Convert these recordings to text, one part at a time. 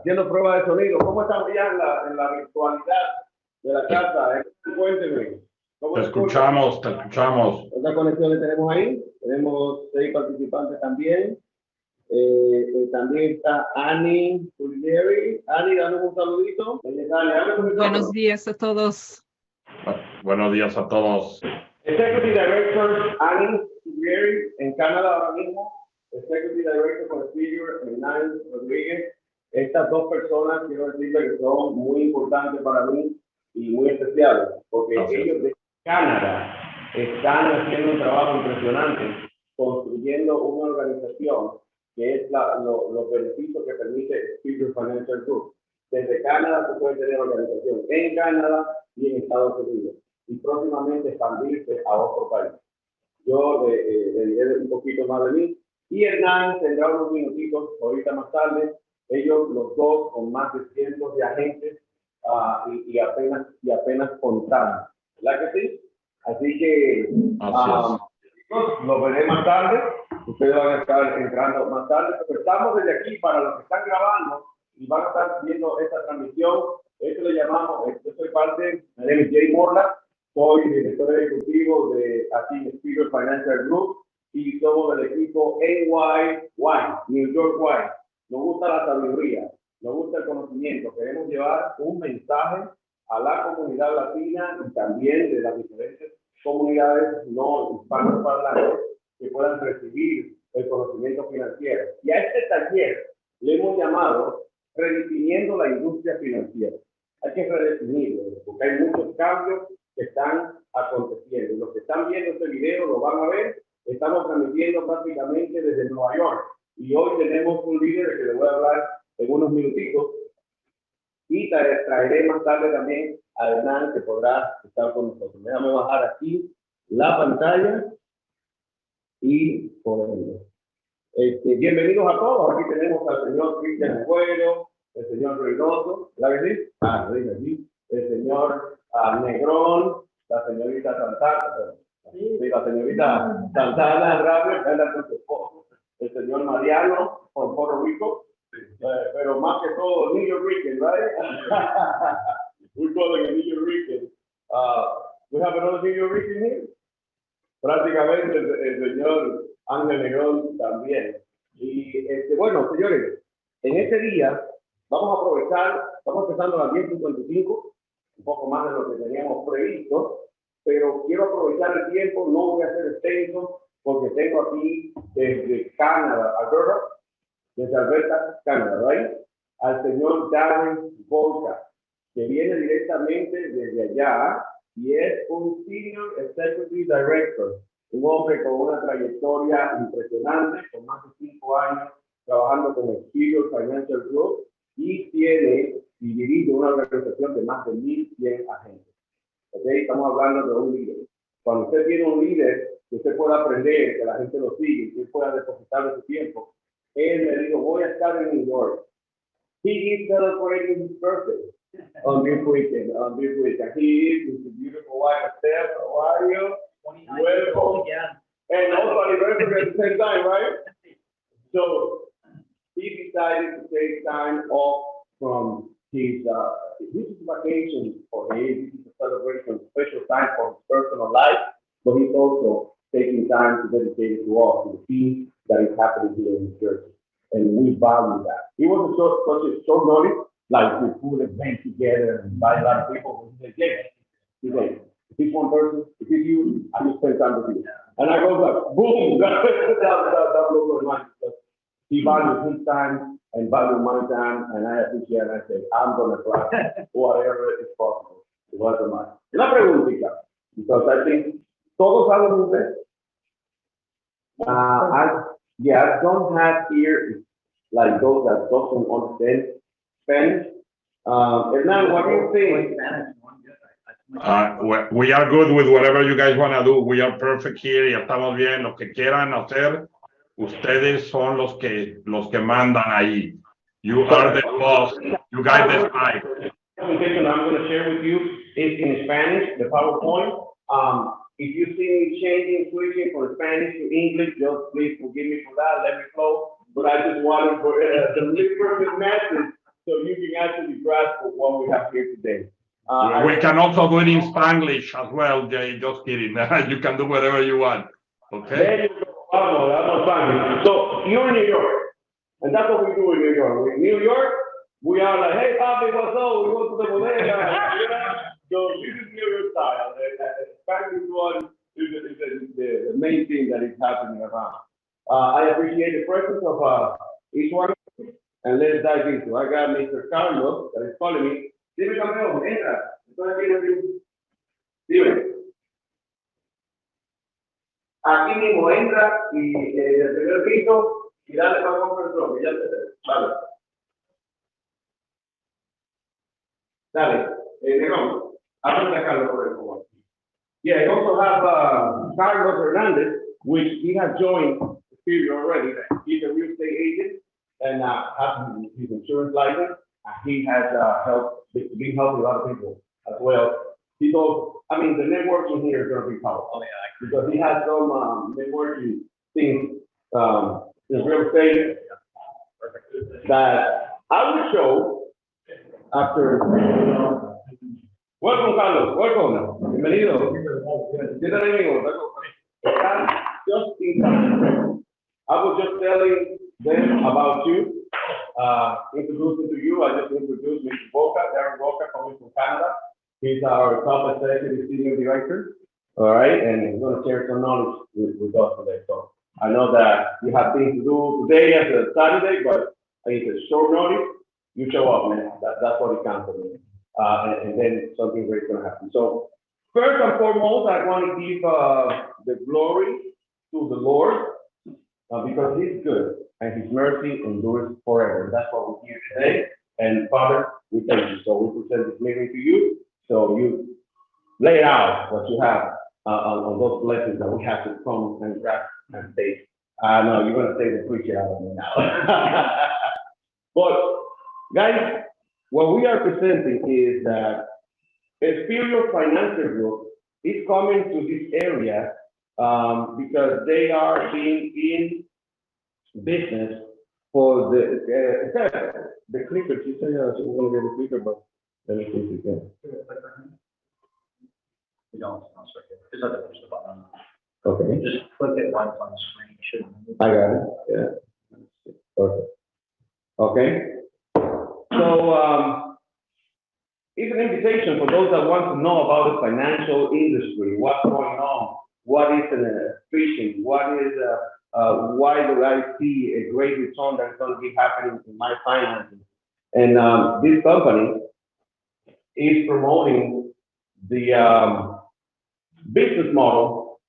haciendo pruebas de sonido. ¿Cómo estamos ya en la virtualidad de la casa? Cuénteme. Te escuchamos, te escuchamos. ¿Cuántas conexiones tenemos ahí? Tenemos 6 participantes también. También está Annie Puglieri. Annie, dame un saludito. Buenos días a todos. Buenos días a todos. Executive Director Annie Puglieri en Canadá ahora mismo. Executive Director con Experior en Rodríguez. Estas dos personas quiero decirles que son muy importantes para mí y muy especiales, porque ellos de Canadá están haciendo un trabajo impresionante construyendo una organización que es los beneficios que permite Experior Financial Group. Desde Canadá se puede tener organización en Canadá y en Estados Unidos y próximamente expandirse a otro país. Yo le diré un poquito más de mí y Hernán tendrá unos minutitos ahorita más tarde. Ellos los dos con más de cientos de agentes y apenas contaron, ¿verdad que sí? Así que lo veré más tarde. Ustedes van a estar entrando más tarde, pero estamos desde aquí para los que están grabando y van a estar viendo esta transmisión. Esto le llamamos, yo soy parte, mi nombre es Jay Morla, soy director ejecutivo de aquí Experior Financial Group y somos del equipo NY, New York Y. Nos gusta la sabiduría, nos gusta el conocimiento. Queremos llevar un mensaje a la comunidad latina y también de las diferentes comunidades no hispanoparlantes que puedan recibir el conocimiento financiero. Y a este taller le hemos llamado Redefiniendo la Industria Financiera. Hay que redefinirlo, porque hay muchos cambios que están aconteciendo. Los que están viendo este video lo van a ver. Estamos transmitiendo prácticamente desde Nueva York. Y hoy tenemos un líder que le voy a hablar en unos minutitos. Y traeré más tarde también a Hernán, que podrá estar con nosotros. Déjame bajar aquí la pantalla y ponerlo. Bienvenidos a todos. Aquí tenemos al señor Cristian Cuero, el señor Reynoso, ¿la que sí? El señor Negrón, la señorita Santana, la señorita Santana Raber, con su esposo, el señor Mariano, con Puerto Rico, pero más que todo, New York, right? We call it a New York. We have another New York here. Prácticamente el señor Ángel Negrón también. Y bueno, señores, en este día vamos a aprovechar, estamos empezando a las 10:55, un poco más de lo que teníamos previsto, pero quiero aprovechar el tiempo, no voy a hacer extenso, porque tengo aquí desde Canadá, Alberta, desde Alberta, Canadá, right? Al señor Darren Golka, que viene directamente desde allá y es un Senior Executive Director, un hombre con una trayectoria impresionante, con más de 5 años trabajando con Experior Financial Group y tiene y dirige una organización de más de 1,100 agentes. ¿Okay? Estamos hablando de un líder. Cuando usted tiene un líder que usted pueda aprender, que la gente lo sigue, que usted pueda depositar su tiempo, él me dijo, voy a estar en New York. He is celebrating his birthday on this weekend. He is with his beautiful wife, Estelle. How are you? 29 years old again. And also anniversary at the same time, right? So he decided to take time off from his this is vacation for him. This is a celebration, special time for his personal life, but he's also taking time to dedicate it to us, to the team that is happening here in the church. And we value that. He wasn't such a short notice, like we put an event together and invite a lot of people. He said, yeah. He said, if it's one person, if it's you, I just spend time with you. And I go like, boom, that blows my mind. He values his time and values my time, and I appreciate it. And I say, I'm going to try whatever is possible. What's the mind? Una preguntita, because I think todos hablan inglés. I don't have here like those that don't understand Spanish. Hernán, what do you think? We are good with whatever you guys want to do. We are perfect here. Ya estamos bien. Lo que quieran hacer, ustedes son los que mandan ahí. You are the boss. You guys decide. The presentation I'm going to share with you is in Spanish, the PowerPoint. If you see me changing, switching from Spanish to English, just please forgive me for that. Let me flow. But I just wanted for the perfect message so can actually grasp what we have here today. We can also do it in Spanglish as well, Jay. Just kidding. You can do whatever you want. Okay. There you go. Vamos, Spanish. So you're in New York, and that's what we do in New York. In New York, we are like, hey, Papi, what's up? We go to the bodega. You know? So this is New York style. Spanish one is the main thing that is happening around. I appreciate the presence of each one, and let's dive into. I got Mr. Carlos that is calling me. Dime, campeón, entra. Estoy aquí. Dime. Aquí mismo entra y el primer piso y dale para conferencia. Ya te vale. Dale, Negón. Háblame a Carlos por el favor. Yeah, I also have Carlos Hernandez, which he has joined Experior already. He's a real estate agent and has his insurance license. He has been helping a lot of people as well. He's also, I mean, the networking here is going to be powerful. Oh, yeah, because he has some networking things in real estate that I will show after. Welcome, Carlos. Welcome. Bienvenido. ¿Qué tal, amigo? Just in time. I was just telling them about you. Introducing to you, I just introduced Mr. Golka, Darren Golka, coming from Canada. He's our top executive senior director. All right, and he's going to share some knowledge with us today. So I know that you have things to do today as a Saturday, but it's a short notice. You show up, man. That's what it counts for me. And then something great is going to happen. So first and foremost, I want to give the glory to the Lord because He's good. And His mercy endures forever. That's what we're here today. And Father, we thank you. So we present this meeting to you. So you lay out what you have on those blessings that we have to come and grab and take. No, you're going to take the preacher out of me now. But guys, what we are presenting is that Experior Financial Group is coming to this area because they are being in business for the clicker. She said I was going to get a clicker, but let me see if you can. Okay. Just click it once on the screen. Shouldn't move. I got it. Yeah. Perfect. Okay. So it's an invitation for those that want to know about the financial industry, what's going on, what is fishing, what is why do I see a great return that's going to be happening in my finances. And this company is promoting the business model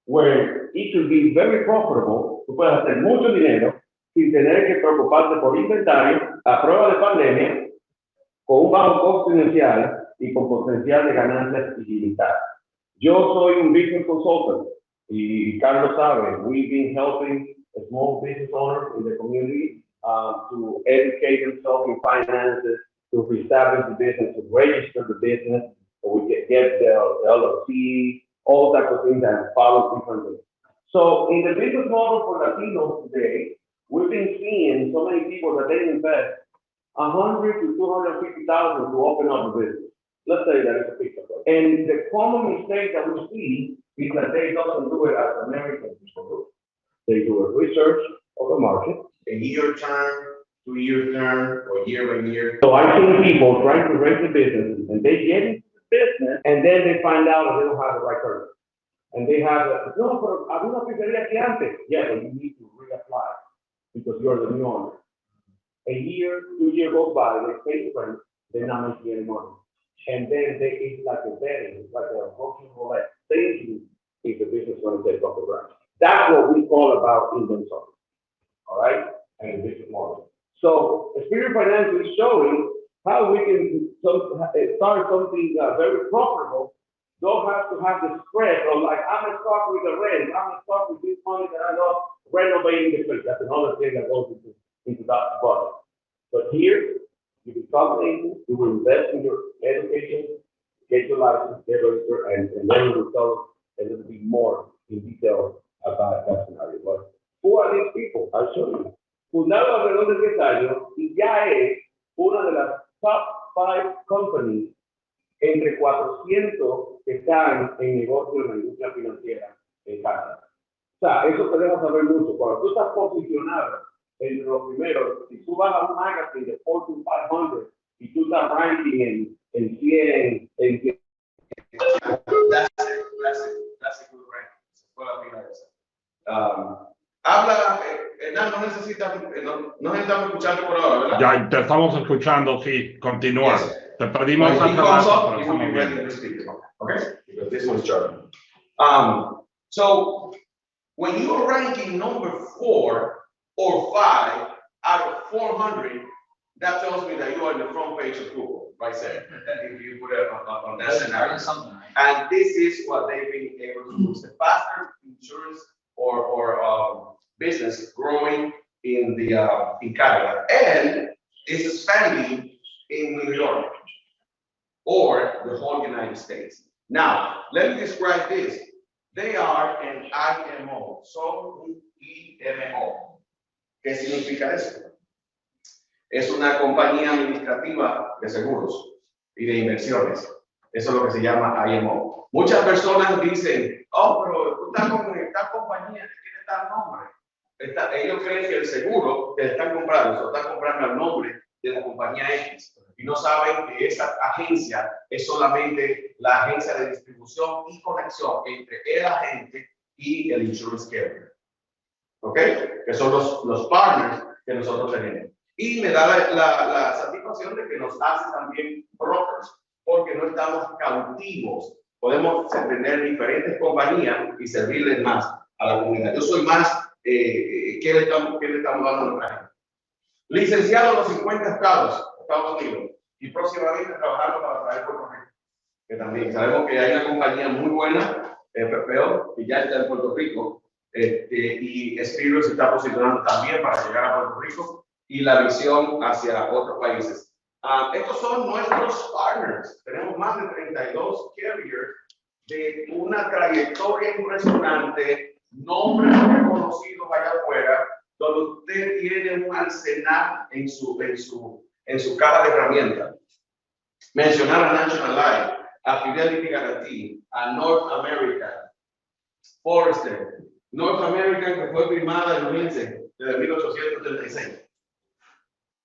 where it could be very profitable. Tú puedes hacer mucho dinero sin tener que preocuparte por inventario, a prueba de pandemia, con un bajo costo inicial y con potencial de ganancias ilimitadas. Yo soy un business consultant y Carlos sabe, we've been helping small business owners in the community to educate themselves in finances, to establish the business, to register the business, so we can get the LLC, all types of things that follow differently. So in the business model for Latinos today, we've been seeing so many people that they invest $100,000 to $250,000 to open up a business. Let's say that it's a pizza place. And the common mistake that we see is that they don't do it as American people do. They do a research of the market, a year term, 2 year term, or year by year. So I've seen people trying to raise the business, and they get into the business, and then they find out that they don't have the right person. And they have no, pero había una pizzería aquí antes. Yeah, but you need to reapply because you're the new owner. A year, 2 years goes by, they pay rent, they're not making any money. And then it's like a betting, it's like a Russian roulette, thinking if the business is going to take off the ground. That's what we call about inventory, all right, and business model. So Experior Financial is showing how we can start something very profitable. Don't have to have the spread of like, I'm going to start with the rent, I'm going to start with this money that I got renovating the place. That's another thing that goes into that budget. But here, you become able to invest in your education, get your license, get registered, and then we will tell a little bit more in detail about that scenario. But who are these people? I'll show you. Fundado alrededor de 10 años y ya es una de las 5 companies entre 400 que están en negocio en la industria financiera en Canadá. O sea, eso te deja saber mucho. Cuando tú estás posicionado entre los primeros, si tú vas a un magazine de Fortune 500 y tú estás ranking en 100, en 100. That's a good ranking. Se fue la pila esa. Habla, Hernán, no necesitamos escucharte por ahora, ¿verdad? Ya te estamos escuchando, sí, continúa. Yes. Te perdimos When he hace comes rato, up, pero he will estamos be ready bien. to speak. Okay? Because this one's charging. So when you are ranking number 4 or 5 out of 400, that tells me that you are in the front page of Google, right there. If you put it on that scenario. And this is what they've been able to do. It's the faster insurance or business growing in Canada, and it's expanding in New York or the whole United States. Now, let me describe this. They are an IMO, so IMO. ¿Qué significa eso? Es una compañía administrativa de seguros y de inversiones. Eso es lo que se llama IMO. Muchas personas dicen, oh, pero tú estás con esta compañía que tiene tal nombre. Ellos creen que el seguro que están comprando, se lo están comprando al nombre de la compañía X. Y no saben que esa agencia es solamente la agencia de distribución y conexión entre el agente y el insurance carrier. ¿Ok? Que son los partners que nosotros tenemos. Y me da la satisfacción de que nos hace también brokers, porque no estamos cautivos. Podemos tener diferentes compañías y servirles más a la comunidad. Yo soy más, ¿qué le estamos dando a nuestra gente? Licenciado en los 50 estados Unidos, y próximamente trabajando para traer Puerto Rico. Que también sabemos que hay una compañía muy buena, PPO, que ya está en Puerto Rico, y Experior se está posicionando también para llegar a Puerto Rico y la visión hacia otros países. Estos son nuestros partners. Tenemos más de 32 carriers de una trayectoria impresionante, nombres reconocidos allá afuera, donde usted tiene un arsenal en su caja de herramientas. Mencionar a National Life, a Fidelity Guarantee, a North American, Forrester. North American, que fue firmada en Lindsay desde 1836.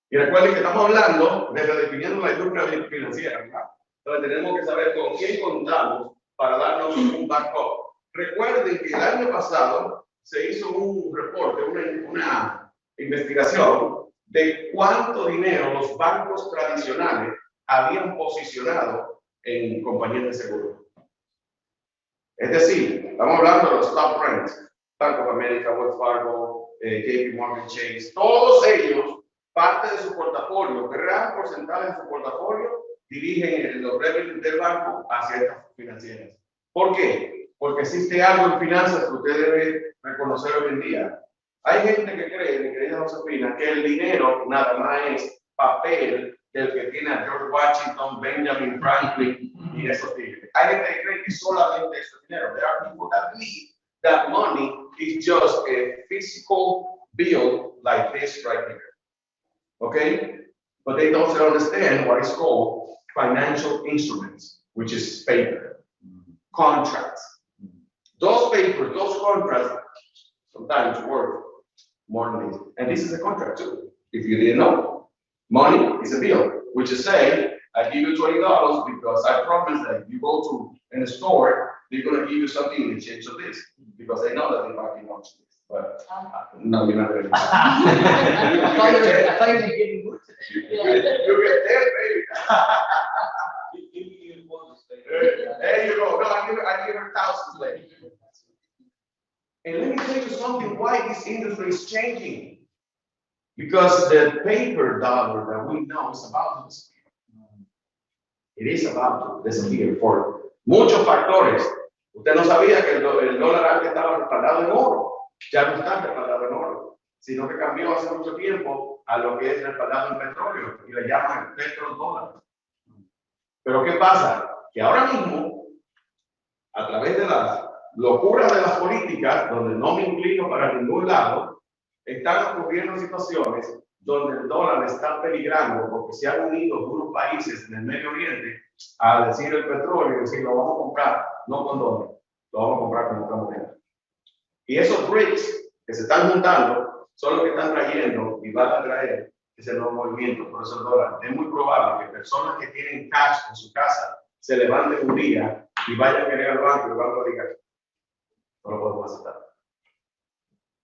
Y recuerden que estamos hablando de redefiniendo la industria financiera, ¿verdad? Entonces tenemos que saber con quién contamos para darnos un backup. Recuerden que el año pasado se hizo un reporte, una investigación de cuánto dinero los bancos tradicionales habían posicionado en compañías de seguro. Es decir, estamos hablando de los top brands, Bank of America, Wells Fargo, JP Morgan Chase, todos ellos, parte de su portafolio, gran porcentaje de su portafolio, dirigen los revenues del banco hacia estas financieras. ¿Por qué? Porque existe algo en finanzas que usted debe reconocer hoy en día. Hay gente que cree, mi querida Josefina, que el dinero nada más es papel del que tiene a George Washington, Benjamin Franklin y esos tigres. Hay gente que cree que solamente es dinero. There are people that believe that money is just a physical bill like this right here. Okay? But they don't understand what is called financial instruments, which is paper, contracts. Those papers, those contracts, sometimes worth more than this. And this is a contract too. If you didn't know, money is a bill, which is saying, I give you $20 because I promise that if you go to in a store, they're going to give you something in exchange of this, because they know that they might be not this. But no, you're not ready. I thought you were getting good today. You get there, baby. There you go. No, I give her thousands later. And let me tell you something, why this industry is changing. Because the paper dollar that we know is about to disappear. It is about to disappear for muchos factores. Usted no sabía que el dólar antes estaba respaldado en oro. Ya no está respaldado en oro, sino que cambió hace mucho tiempo a lo que es respaldado en petróleo y le llaman petrodólar. Pero ¿qué pasa? Que ahora mismo, a través de las locuras de las políticas, donde no me inclino para ningún lado, están ocurriendo situaciones donde el dólar está peligrando porque se han unido algunos países en el Medio Oriente a decir el petróleo y decir lo vamos a comprar, no con dólares, lo vamos a comprar con otra moneda. Y esos BRICS que se están juntando son los que están trayendo y van a traer ese nuevo movimiento por esos dólares. Es muy probable que personas que tienen cash en su casa se levanten un día y vayan a querer al banco y el banco diga, no lo podemos aceptar.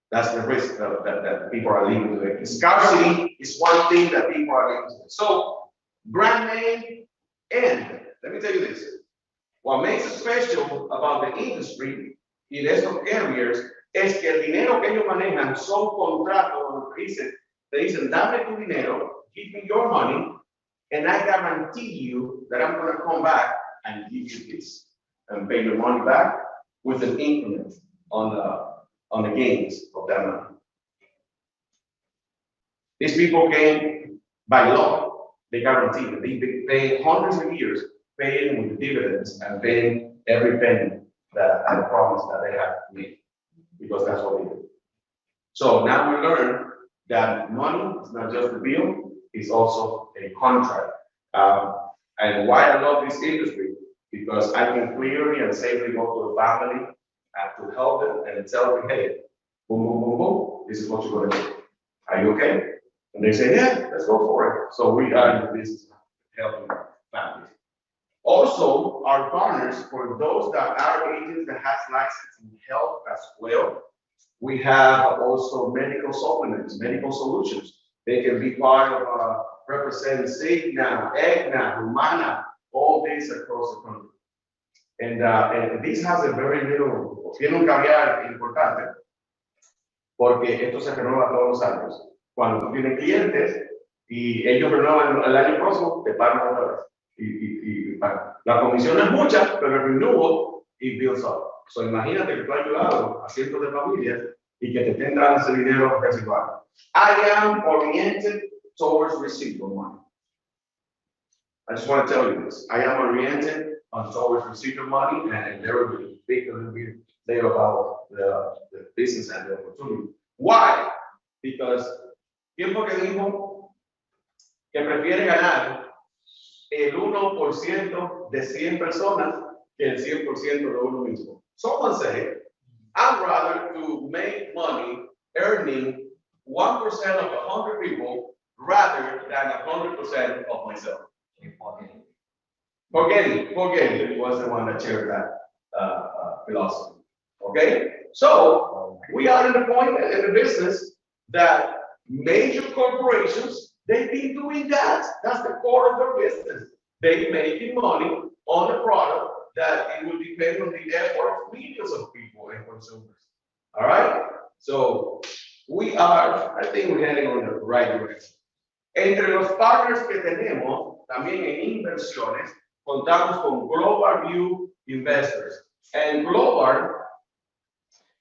That's the risk that people are leaving today. Scarcity is one thing that people are leaving today. So, brand name, and let me tell you this. What makes it special about the industry y de estos carriers es que el dinero que ellos manejan son contratos donde te dicen, dame tu dinero, give me your money, and I guarantee you that I'm going to come back and give you this and pay your money back with an increment on the gains of that money. These people came by law, they guarantee it. They pay hundreds of years paying with dividends and paying every penny that I promised that they have to make, because that's what we do. So now we learn that money is not just a bill, it's also a contract. And why I love this industry, because I can clearly and safely go to a family and to help them and tell them, hey, boom, boom, boom, boom, this is what you're gonna do. Are you okay? And they say, yeah, let's go for it. So we are in the business of helping families. Also, our partners, for those that are agents that has license in health as well, we have also medical supplements, medical solutions. They can be part of represent Cigna, Aetna, Humana, all these across the country. And this has a very little, tiene un caveat importante, porque esto se renueva todos los años. Cuando tú tienes clientes y ellos renuevan el año próximo, te pagan otra vez. Y pagan. La comisión es mucha, pero el renewal y builds up. So imagínate que tú has ayudado a cientos de familias y que te estén dando ese dinero residual. I am oriented towards residual money. I just want to tell you this. I am oriented towards residual money, and there will be a little bit later about the business and the opportunity. Why? Because ¿quién fue que dijo que prefiere ganar el 1% de 100 personas que el 100% de uno mismo? Someone said, I'd rather to make money earning 1% of 100 people rather than 100% of myself. Forgetting was the one that shared that philosophy. Okay? So, we are in the point in the business that major corporations, they've been doing that. That's the core of their business. They're making money on the product that it will depend on the effort of millions of people and consumers. All right? So, we are, I think we're heading on the right direction. Entre los partners que tenemos, también en inversiones, contamos con Global View Investors. En Global,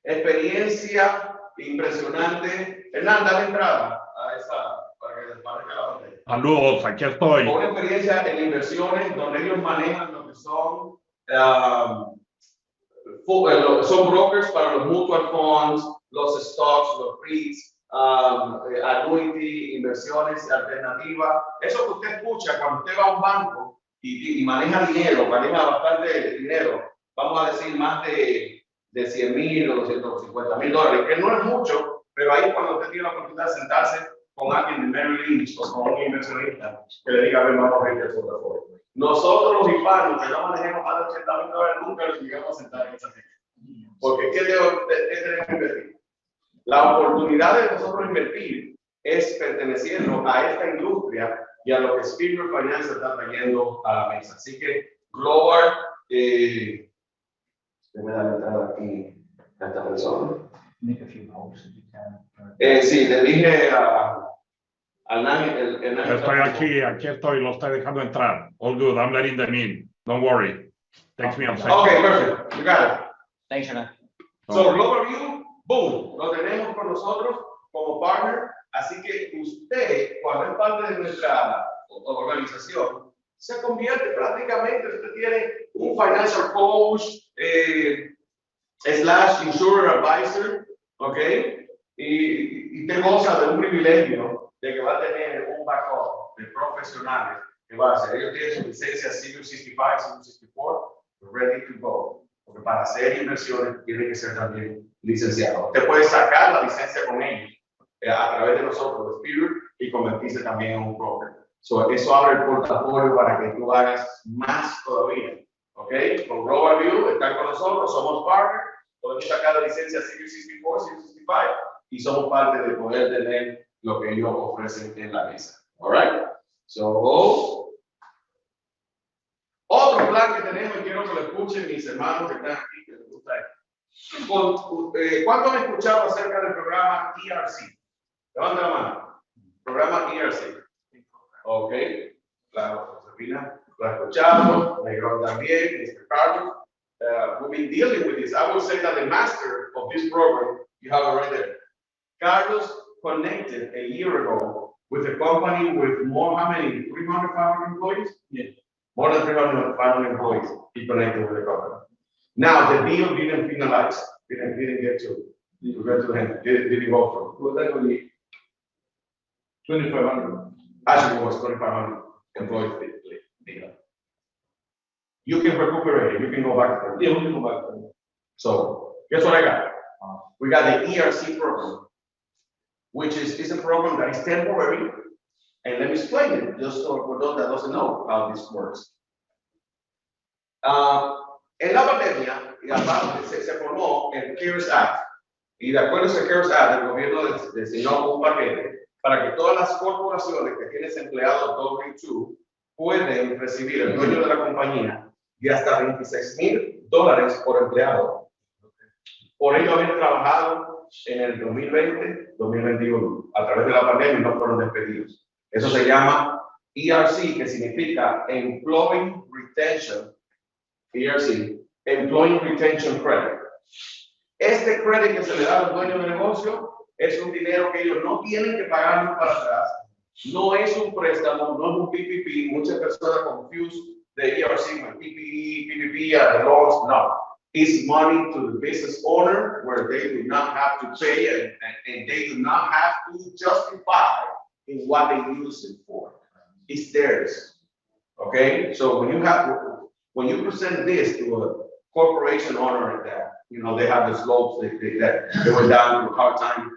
experiencia impresionante. Hernán, dale entrada a esa, para que les parezca la pantalla. Saludos, aquí estoy. Con una experiencia en inversiones donde ellos manejan lo que son, son brokers para los mutual funds, los stocks, los REITs, annuity, inversiones alternativas. Eso que usted escucha cuando usted va a un banco y maneja dinero, maneja bastante dinero, vamos a decir más de 100,000 o 250,000 dólares, que no es mucho, pero ahí cuando usted tiene la oportunidad de sentarse con alguien de Merrill Lynch o con un inversionista que le diga, a ver, vamos a ver qué portafolio. Nosotros los hispanos que no manejemos más de 80,000 dólares nunca nos llegamos a sentar en esa gente. Porque ¿qué tenemos que invertir? La oportunidad de nosotros invertir es perteneciendo a esta industria y a lo que Experior Español se está trayendo a la mesa. Así que Global, déjame dar la entrada aquí a esta persona. Sí, le dije al Nani, Aquí estoy, lo estoy dejando entrar. All good, I'm letting them in. Don't worry. Takes me a second. Okay, perfect. You got it. Thanks, Hernán. So, Global View, boom, lo tenemos con nosotros como partner. Así que usted, cuando es parte de nuestra organización, se convierte prácticamente, usted tiene un financial coach, / insurer advisor, ¿ok? Y te goza de un privilegio de que va a tener un backup de profesionales que va a hacer. Ellos tienen su licencia Civil 65, Civil 64, ready to go. Porque para hacer inversiones tiene que ser también licenciado. Usted puede sacar la licencia con ellos a través de nosotros, de Experior, y convertirse también en un broker. So, eso abre el portafolio para que tú hagas más todavía. ¿Ok? Con Global View están con nosotros, somos partners, podemos sacar la licencia Civil 64, Civil 65 y somos parte de poder tener lo que ellos ofrecen en la mesa. All right? So, otro plan que tenemos, y quiero que lo escuchen mis hermanos que están aquí, que les gusta esto. ¿Cuánto han escuchado acerca del programa ERC? Levanta la mano. Programa ERC. Ok. Claro, Josefina, lo ha escuchado. Negrón también, Mr. Carlos. We've been dealing with this. I would say that the master of this program, you have it right there. Carlos connected a year ago with a company with more, how many? 300, 500 employees? Yes. More than 300, 500 employees. He connected with the company. Now, the deal didn't finalize. Didn't get to the end. Didn't go through. It was actually 2,500. Actually, it was 2,500 employees deal. You can recuperate it. You can go back there. Yeah, we can go back there. So, guess what I got? We got the ERC program, which is a program that is temporary. And let me explain it, just for those that doesn't know how this works. En la pandemia, y aparte, se formó el CARES Act. Y de acuerdo a ese CARES Act, el gobierno diseñó un paquete para que todas las corporaciones que tienen empleados W2 pueden recibir el dueño de la compañía de hasta $26,000 por empleado. Por ello haber trabajado en el 2020, 2021, a través de la pandemia y no fueron despedidos. Eso se llama ERC, que significa Employee Retention, ERC, Employee Retention Credit. Este credit que se le da al dueño de negocio es un dinero que ellos no tienen que pagarlo para atrás. No es un préstamo, no es un PPP. Muchas personas confuse the ERC with PPP, the loans. No. It's money to the business owner where they do not have to pay and they do not have to justify in what they use it for. It's theirs. Okay? So when you present this to a corporation owner that, you know, they have the slopes, they went down to a hard time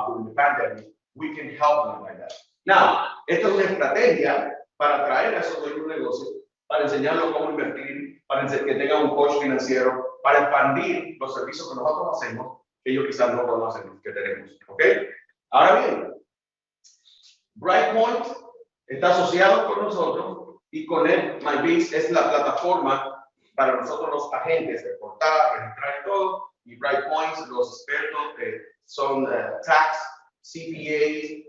during the pandemic, we can help them like that. Now, esta es una estrategia para atraer a esos dueños de negocio, para enseñarlos cómo invertir, para que tengan un coach financiero, para expandir los servicios que nosotros hacemos, que ellos quizás no conocen que tenemos. ¿Ok? Ahora bien, BrightPoint está asociado con nosotros y Connect My Biz es la plataforma para nosotros los agentes de reportar, registrar y todo. Y BrightPoint, los expertos que son tax, CPAs,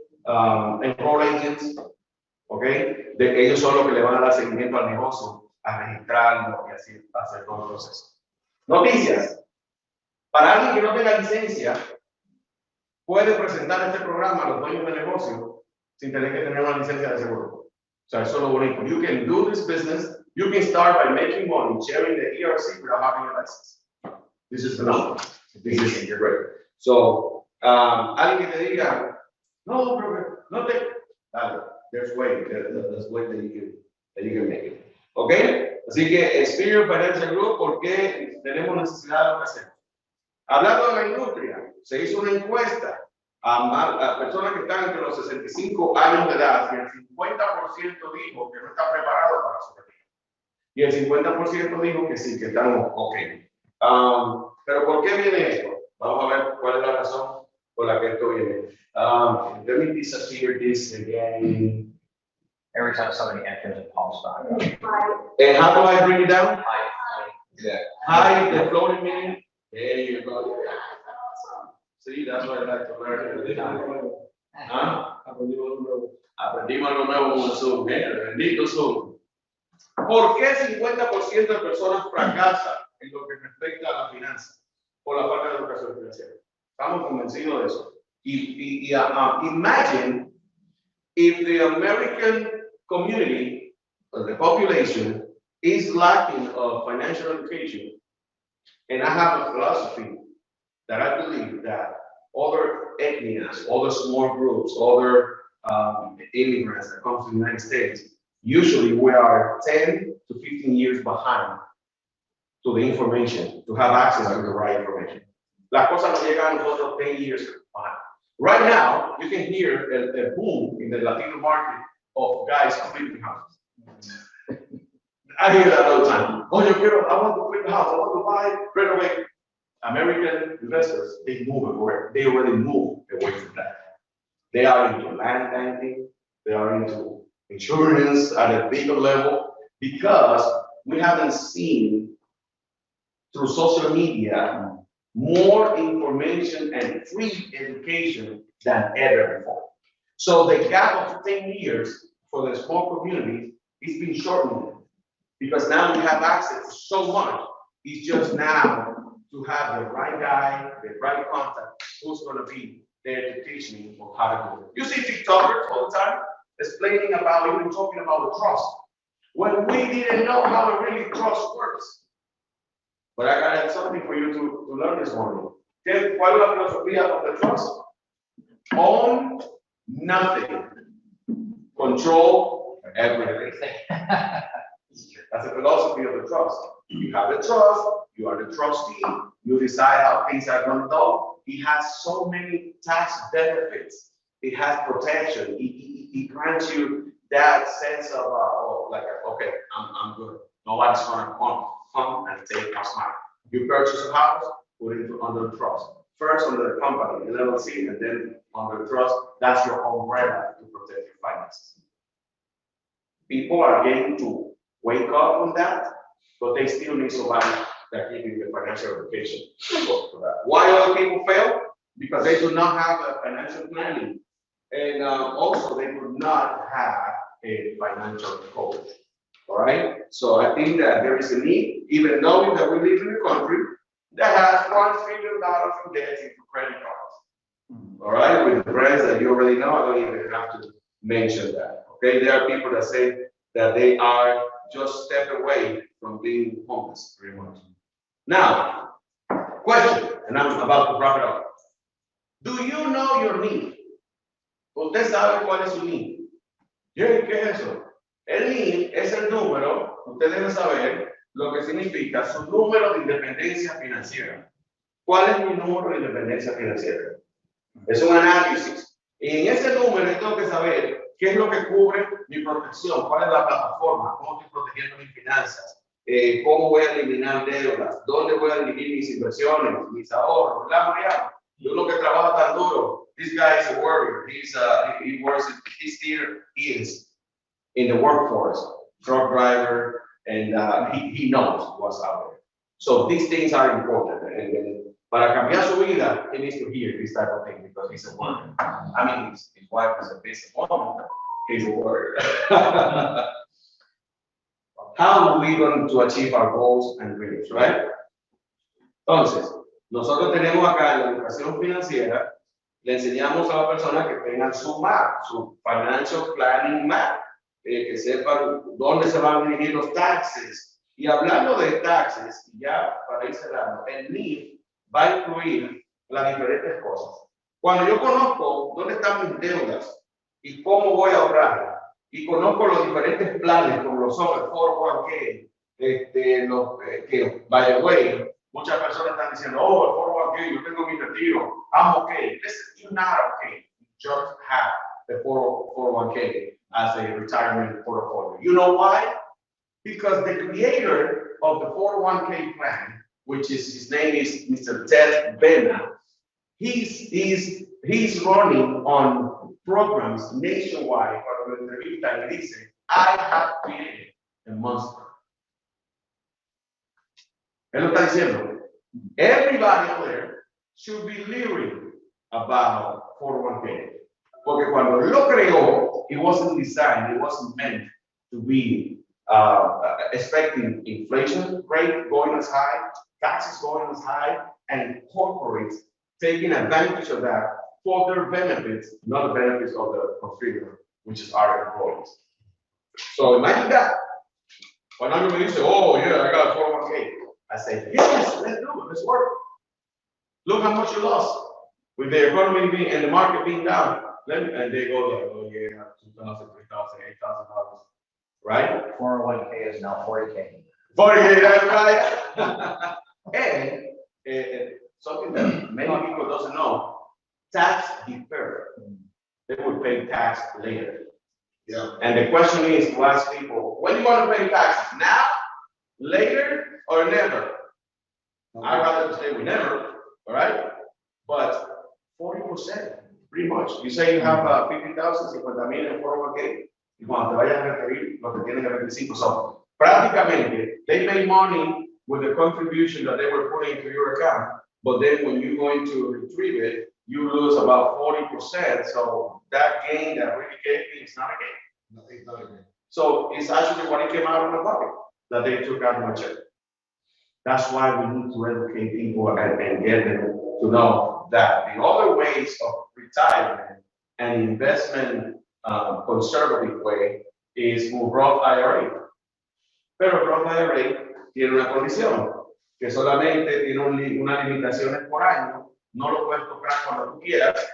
enroll agents, ¿ok? Ellos son los que le van a dar seguimiento al negocio, a registrarlo y así hacer todo el proceso. Noticias. Para alguien que no tenga licencia, puede presentar este programa a los dueños de negocio sin tener que tener una licencia de seguro. O sea, eso es lo bonito. You can do this business. You can start by making money, sharing the ERC without having a license. This is phenomenal. This is great. So, alguien que te diga, no, pero no te. There's way. There's way that you can make it. Okay? Así que Experior Financial Group, ¿por qué tenemos necesidad de lo que hacemos? Hablando de la industria, se hizo una encuesta a personas que están entre los 65 años de edad y el 50% dijo que no está preparado para su retiro. Y el 50% dijo que sí, que están ok. Pero ¿por qué viene esto? Vamos a ver cuál es la razón por la que esto viene. Let me disappear this again. Every time somebody enters a pulse back. And how do I bring it down? High. Yeah. High, the floating meaning. There you go. See, that's what I like to learn. ¿Ah? Aprendimos algo nuevo con Zoom. Bendito Zoom. ¿Por qué 50% de personas fracasan en lo que respecta a la finanza? Por la falta de educación financiera. Estamos convencidos de eso. Imagine if the American community, or the population, is lacking of financial education, and I have a philosophy that I believe that other ethnias, other small groups, other immigrants that come to the United States, usually we are 10 to 15 years behind to the information, to have access to the right information. Las cosas nos llegan a nosotros 10 years behind. Right now, you can hear a boom in the Latino market of guys flipping houses. I hear that all the time. Oh, I want to flip the house, I want to buy, renovate. American investors, they already move away from that. They are into land banking, they are into insurance at a bigger level, because we haven't seen through social media more information and free education than ever before. So the gap of 10 years for the small community is being shortened, because now we have access to so much. It's just now to have the right guy, the right contact, who's gonna be there to teach me how to do it. You see TikTokers all the time explaining about, even talking about the trust, when we didn't know how really trust works. But I got something for you to learn this morning. ¿Cuál es la filosofía of the trust? Own nothing, control everything. That's the philosophy of the trust. You have the trust, you are the trustee, you decide how things are going to go. It has so many tax benefits. It has protection. It grants you that sense of, okay, I'm good. Nobody's going to come and take my money. You purchase a house, put it under trust. First under the company, the LLC, and then under trust. That's your umbrella to protect your finances. People are getting to wake up on that, but they still need somebody that give you the financial education. Why other people fail? Because they do not have a financial planning. And also they do not have a financial coach. All right? So I think that there is a need, even knowing that we live in a country that has $1 trillion in debt into credit cards. All right? With the brands that you already know, I don't even have to mention that. Okay? There are people that say that they are just step away from being homeless, pretty much. Now, question, and I'm about to wrap it up. Do you know your need? ¿Usted sabe cuál es su need? ¿Qué es eso? El need es el número, usted debe saber lo que significa su número de independencia financiera. ¿Cuál es mi número de independencia financiera? Es un análisis. Y en ese número yo tengo que saber qué es lo que cubre mi protección, cuál es la plataforma, cómo estoy protegiendo mis finanzas, cómo voy a eliminar deudas, dónde voy a dirigir mis inversiones, mis ahorros, ¿verdad? Yo lo que trabaja tan duro. This guy is a warrior. He works. He still is in the workforce, truck driver, and he knows what's out there. So these things are important. And para cambiar su vida, he needs to hear this type of thing because he's a warrior. I mean, his wife is a business woman. He's a warrior. How are we going to achieve our goals and dreams, right? Entonces, nosotros tenemos acá en la educación financiera, le enseñamos a la persona que tengan su map, su financial planning map, que sepan dónde se van a dirigir los taxes. Y hablando de taxes, ya para ir cerrando, el NIF va a incluir las diferentes cosas. Cuando yo conozco dónde están mis deudas y cómo voy a ahorrar, y conozco los diferentes planes, como lo son el 401k, que, by the way, muchas personas están diciendo, oh, el 401k, yo tengo mi retiro, I'm okay. Listen, you're not okay. You just have the 401k as a retirement portfolio. You know why? Because the creator of the 401k plan, which is, his name is Mr. Ted Bena, he's running on programs nationwide. I have created a monster. Él lo está diciendo. Everybody out there should be leery about 401k. Porque cuando lo creó, it wasn't designed, it wasn't meant to be expecting inflation rate going as high, taxes going as high, and corporates taking advantage of that for their benefits, not the benefits of the consumer, which is our employees. So imagine that. When everybody say, oh yeah, I got 401k. I say, yes, let's do it, let's work. Look how much you lost with the economy being and the market being down. and they go there, oh yeah, $2,000, $3,000, $8,000, right? 401k is now 40k. 40K, that's right. And something that many people doesn't know, tax deferred. They would pay tax later. Yeah. And the question is to ask people, when do you want to pay taxes? Now, later, or never? I'd rather stay with never, all right? But 40%, pretty much. You say you have 50,000, 50,000 en 401k, y cuando te vayas a referir, lo que tienen es 25. So, prácticamente, they make money with the contribution that they were putting into your account, but then when you're going to retrieve it, you lose about 40%. So that gain that really gave me is not a gain. No, it's not a gain. So it's actually what it came out of my pocket that they took out of my check. That's why we need to educate people and get them to know that the other ways of retirement and investment conservative way is un Roth IRA. Pero Roth IRA tiene una condición, que solamente tiene unas limitaciones por año, no lo puedes tocar cuando tú quieras,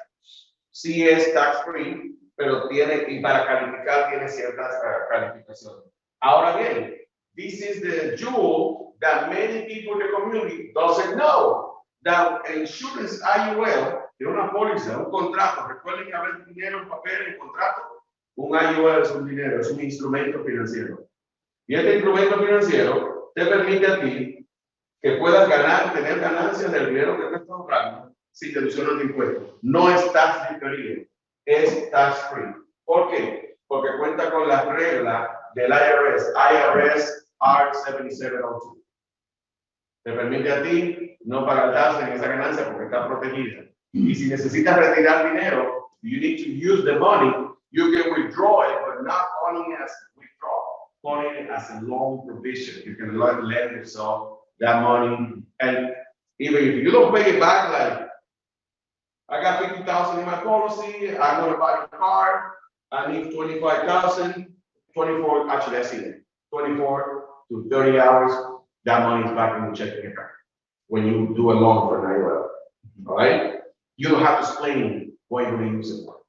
sí es tax free, pero tiene, y para calificar tiene ciertas calificaciones. Ahora bien, this is the jewel that many people in the community doesn't know, that insurance IUL, de una póliza, un contrato, recuerden que hablar dinero en papel, en contrato, un IUL es un dinero, es un instrumento financiero. Y este instrumento financiero te permite a ti que puedas ganar, tener ganancias del dinero que te estás ahorrando sin deducciones de impuestos. No es tax diferido, es tax free. ¿Por qué? Porque cuenta con las reglas del IRS R7702. Te permite a ti no pagar tasas en esa ganancia porque está protegida. Y si necesitas retirar dinero, you need to use the money, you can withdraw it, but not only as withdrawal, only as a loan provision. You can lend yourself that money, and even if you don't pay it back, like I got 50,000 in my policy, I'm gonna buy a car, I need 25,000, 24, actually I see it, 24 to 30 hours, that money is back in the checking account. When you do a loan for an IUL, all right? You don't have to explain what you're gonna use it for.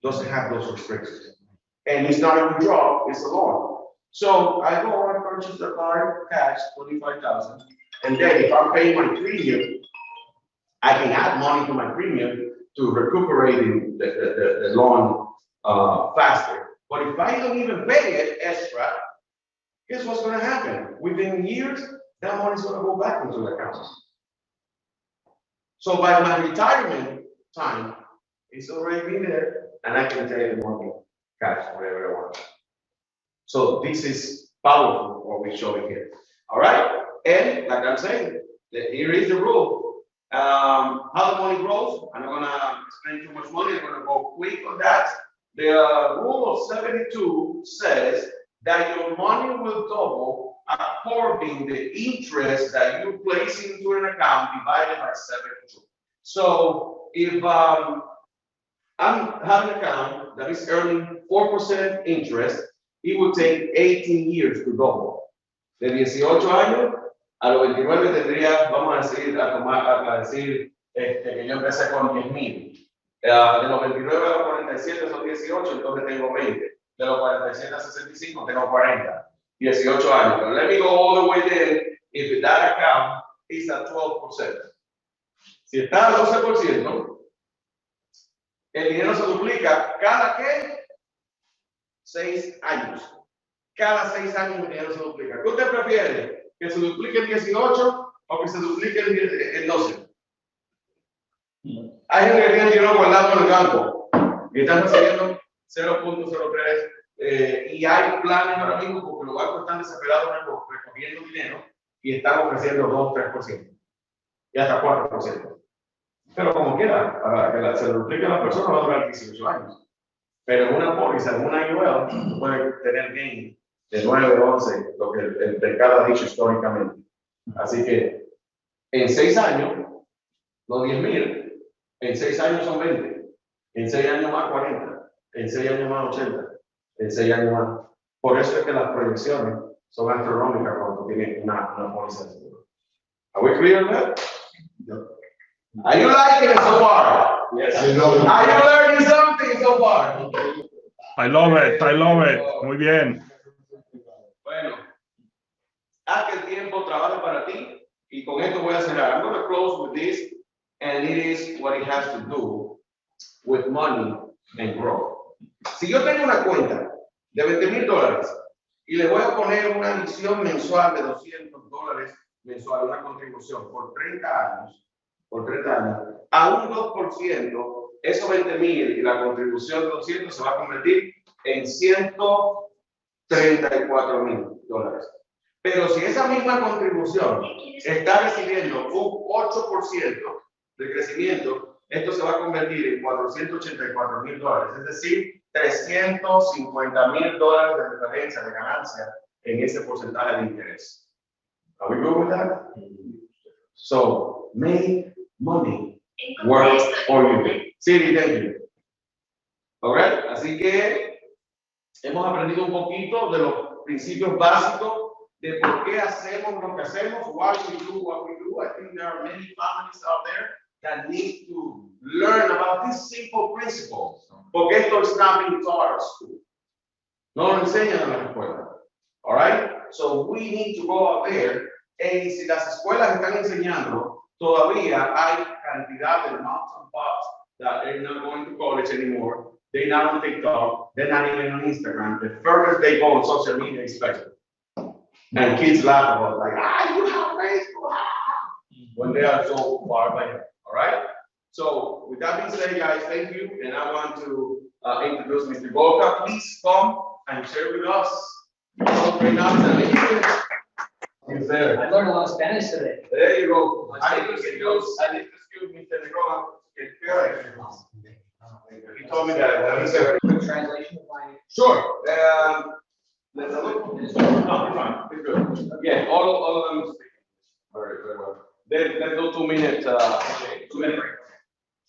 Doesn't have those restrictions. And it's not a withdrawal, it's a loan. So I go and purchase the car, cash, 25,000, and then if I'm paying my premium, I can add money to my premium to recuperate the loan faster. But if I don't even pay it extra, guess what's going to happen? Within years, that money is going to go back into the account. So by my retirement time, it's already been there, and I can take the money, cash, whatever I want. So this is powerful, what we're showing here. All right? And like I'm saying, here is the rule. How the money grows, I'm not gonna spend too much money, I'm gonna go quick on that. The rule of 72 says that your money will double according the interest that you place into an account divided by 72. So if I'm having an account that is earning 4% interest, it would take 18 years to double. De 18 años a los 29 tendría, vamos a decir, que yo empecé con 10,000. De los 29 a los 47 son 18, entonces tengo 20. De los 47 a 65 tengo 40. 18 años. But let me go all the way there if that account is at 12%. Si está al 12%, el dinero se duplica cada que 6 años. Cada 6 años el dinero se duplica. ¿Qué usted prefiere? ¿Que se duplique el 18 o que se duplique el 12? Hay gente que tiene dinero guardado en el banco y están recibiendo 0.03 y hay planes ahora mismo porque los bancos están desesperados recogiendo dinero y están ofreciendo 2-3% y hasta 4%. Pero como quiera, para que se duplique a la persona va a durar 18 años. Pero en una póliza, en una IUL, puede tener gain de 9 o 11, lo que el mercado ha dicho históricamente. Así que en 6 años, los 10,000, en 6 años son 20, en 6 años más 40, en 6 años más 80, en 6 años más. Por eso es que las proyecciones son astronómicas cuando tienes una póliza de seguro. ¿Are we clear on that? No. Are you liking it so far? Yes. Are you learning something so far? I love it. I love it. Muy bien. Bueno, haz que el tiempo trabaje para ti y con esto voy a cerrar. I'm going to close with this, and it is what it has to do with money and growth. Si yo tengo una cuenta de $20,000 y le voy a poner una emisión mensual de $200 mensual, una contribución por 30 años, a un 2%, esos 20,000 y la contribución de 200 se va a convertir en $134,000. Pero si esa misma contribución está recibiendo un 8% de crecimiento, esto se va a convertir en $484,000, es decir, $350,000 de diferencia de ganancia en ese porcentaje de interés. Are we good with that? So, make money work for you. Sí, thank you. Alright, así que hemos aprendido un poquito de los principios básicos de por qué hacemos lo que hacemos, why we do what we do. I think there are many families out there that need to learn about these simple principles. Porque esto está being taught at school. No lo enseñan en la escuela. All right? So we need to go out there. Y si las escuelas están enseñando, todavía hay cantidad de moms and pops that they're not going to college anymore. They're not on TikTok. They're not even on Instagram. The furthest they go on social media is Facebook. And kids laugh about like, you have Facebook, when they are so far behind. All right? So with that being said, guys, thank you. And I want to introduce Mr. Golka. Please come and share with us. I learned a lot of Spanish today. There you go. I need to excuse Mr. Negocoios. He told me that. Quick translation of my. Sure. Let's look. No, it's fine. It's good. Yeah, all of them speak. Very well. Let's do 2 minutes. 2 minute break.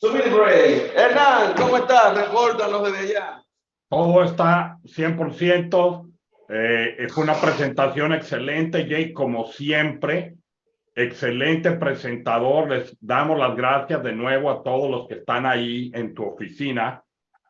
2 minute break. Hernán, ¿cómo estás? Repórtanos desde allá. Todo está 100%. Fue una presentación excelente, Jake, como siempre. Excelente presentador. Les damos las gracias de nuevo a todos los que están ahí en tu oficina,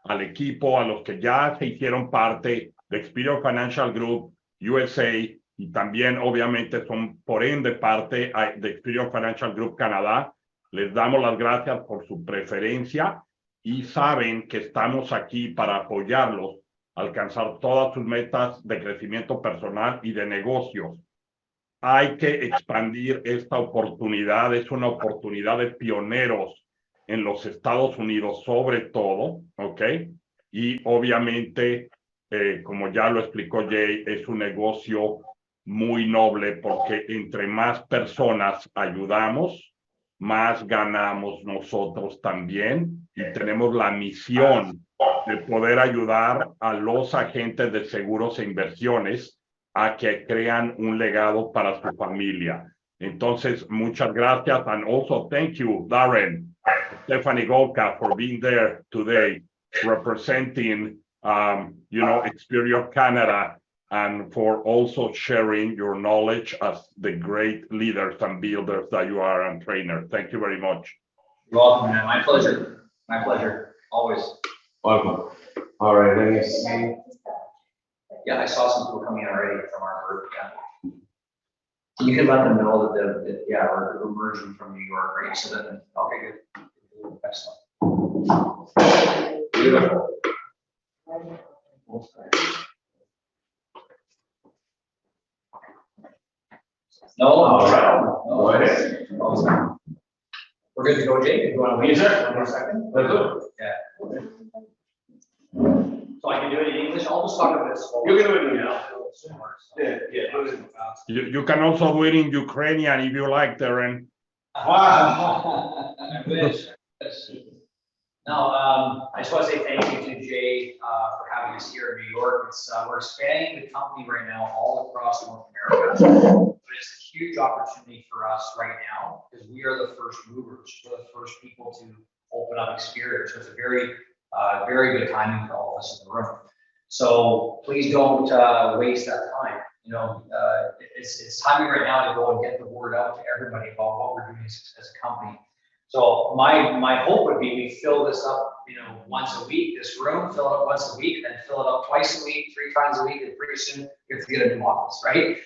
al equipo, a los que ya se hicieron parte de Experior Financial Group USA y también obviamente son por ende parte de Experior Financial Group Canadá. Les damos las gracias por su preferencia y saben que estamos aquí para apoyarlos a alcanzar todas sus metas de crecimiento personal y de negocios. Hay que expandir esta oportunidad, es una oportunidad de pioneros en los Estados Unidos sobre todo, ¿ok? Y obviamente, como ya lo explicó Jay, es un negocio muy noble porque entre más personas ayudamos, más ganamos nosotros también y tenemos la misión de poder ayudar a los agentes de seguros e inversiones a que crean un legado para su familia. Entonces, muchas gracias. And also, thank you, Darren, Stephanie Golka, for being there today, representing, Experior Canada, and for also sharing your knowledge as the great leaders and builders that you are and trainers. Thank you very much. You're welcome, man. My pleasure. My pleasure. Always. Welcome. All right, let me see. Yeah, I saw some people coming in already from our group. Yeah. You can let them know that we're emerging from New York, right? So then, okay, good. Excellent. Beautiful. No, All right. no. Go ahead. No. We're good to go, Jake. If you want to wait Yes, sir. 1 more second. Let's do it. Yeah. So I can do it in English. I'll just talk a bit slower. You can do it in English. Yeah. You can also do it in Ukrainian if you like, Darren. I wish. Now, I just want to say thank you to Jay for having us here in New York. We're expanding the company right now all across North America. But it's a huge opportunity for us right now because we are the first movers. We're the first people to open up Experior. So it's a very good timing for all of us in the room. So please don't waste that time. It's timing right now to go and get the word out to everybody about what we're doing as a company. So So my hope would be we fill this up, you know, once a week, this room, fill it up once a week, then fill it up twice a week, 3 times a week, and pretty soon we have to get a new office, right?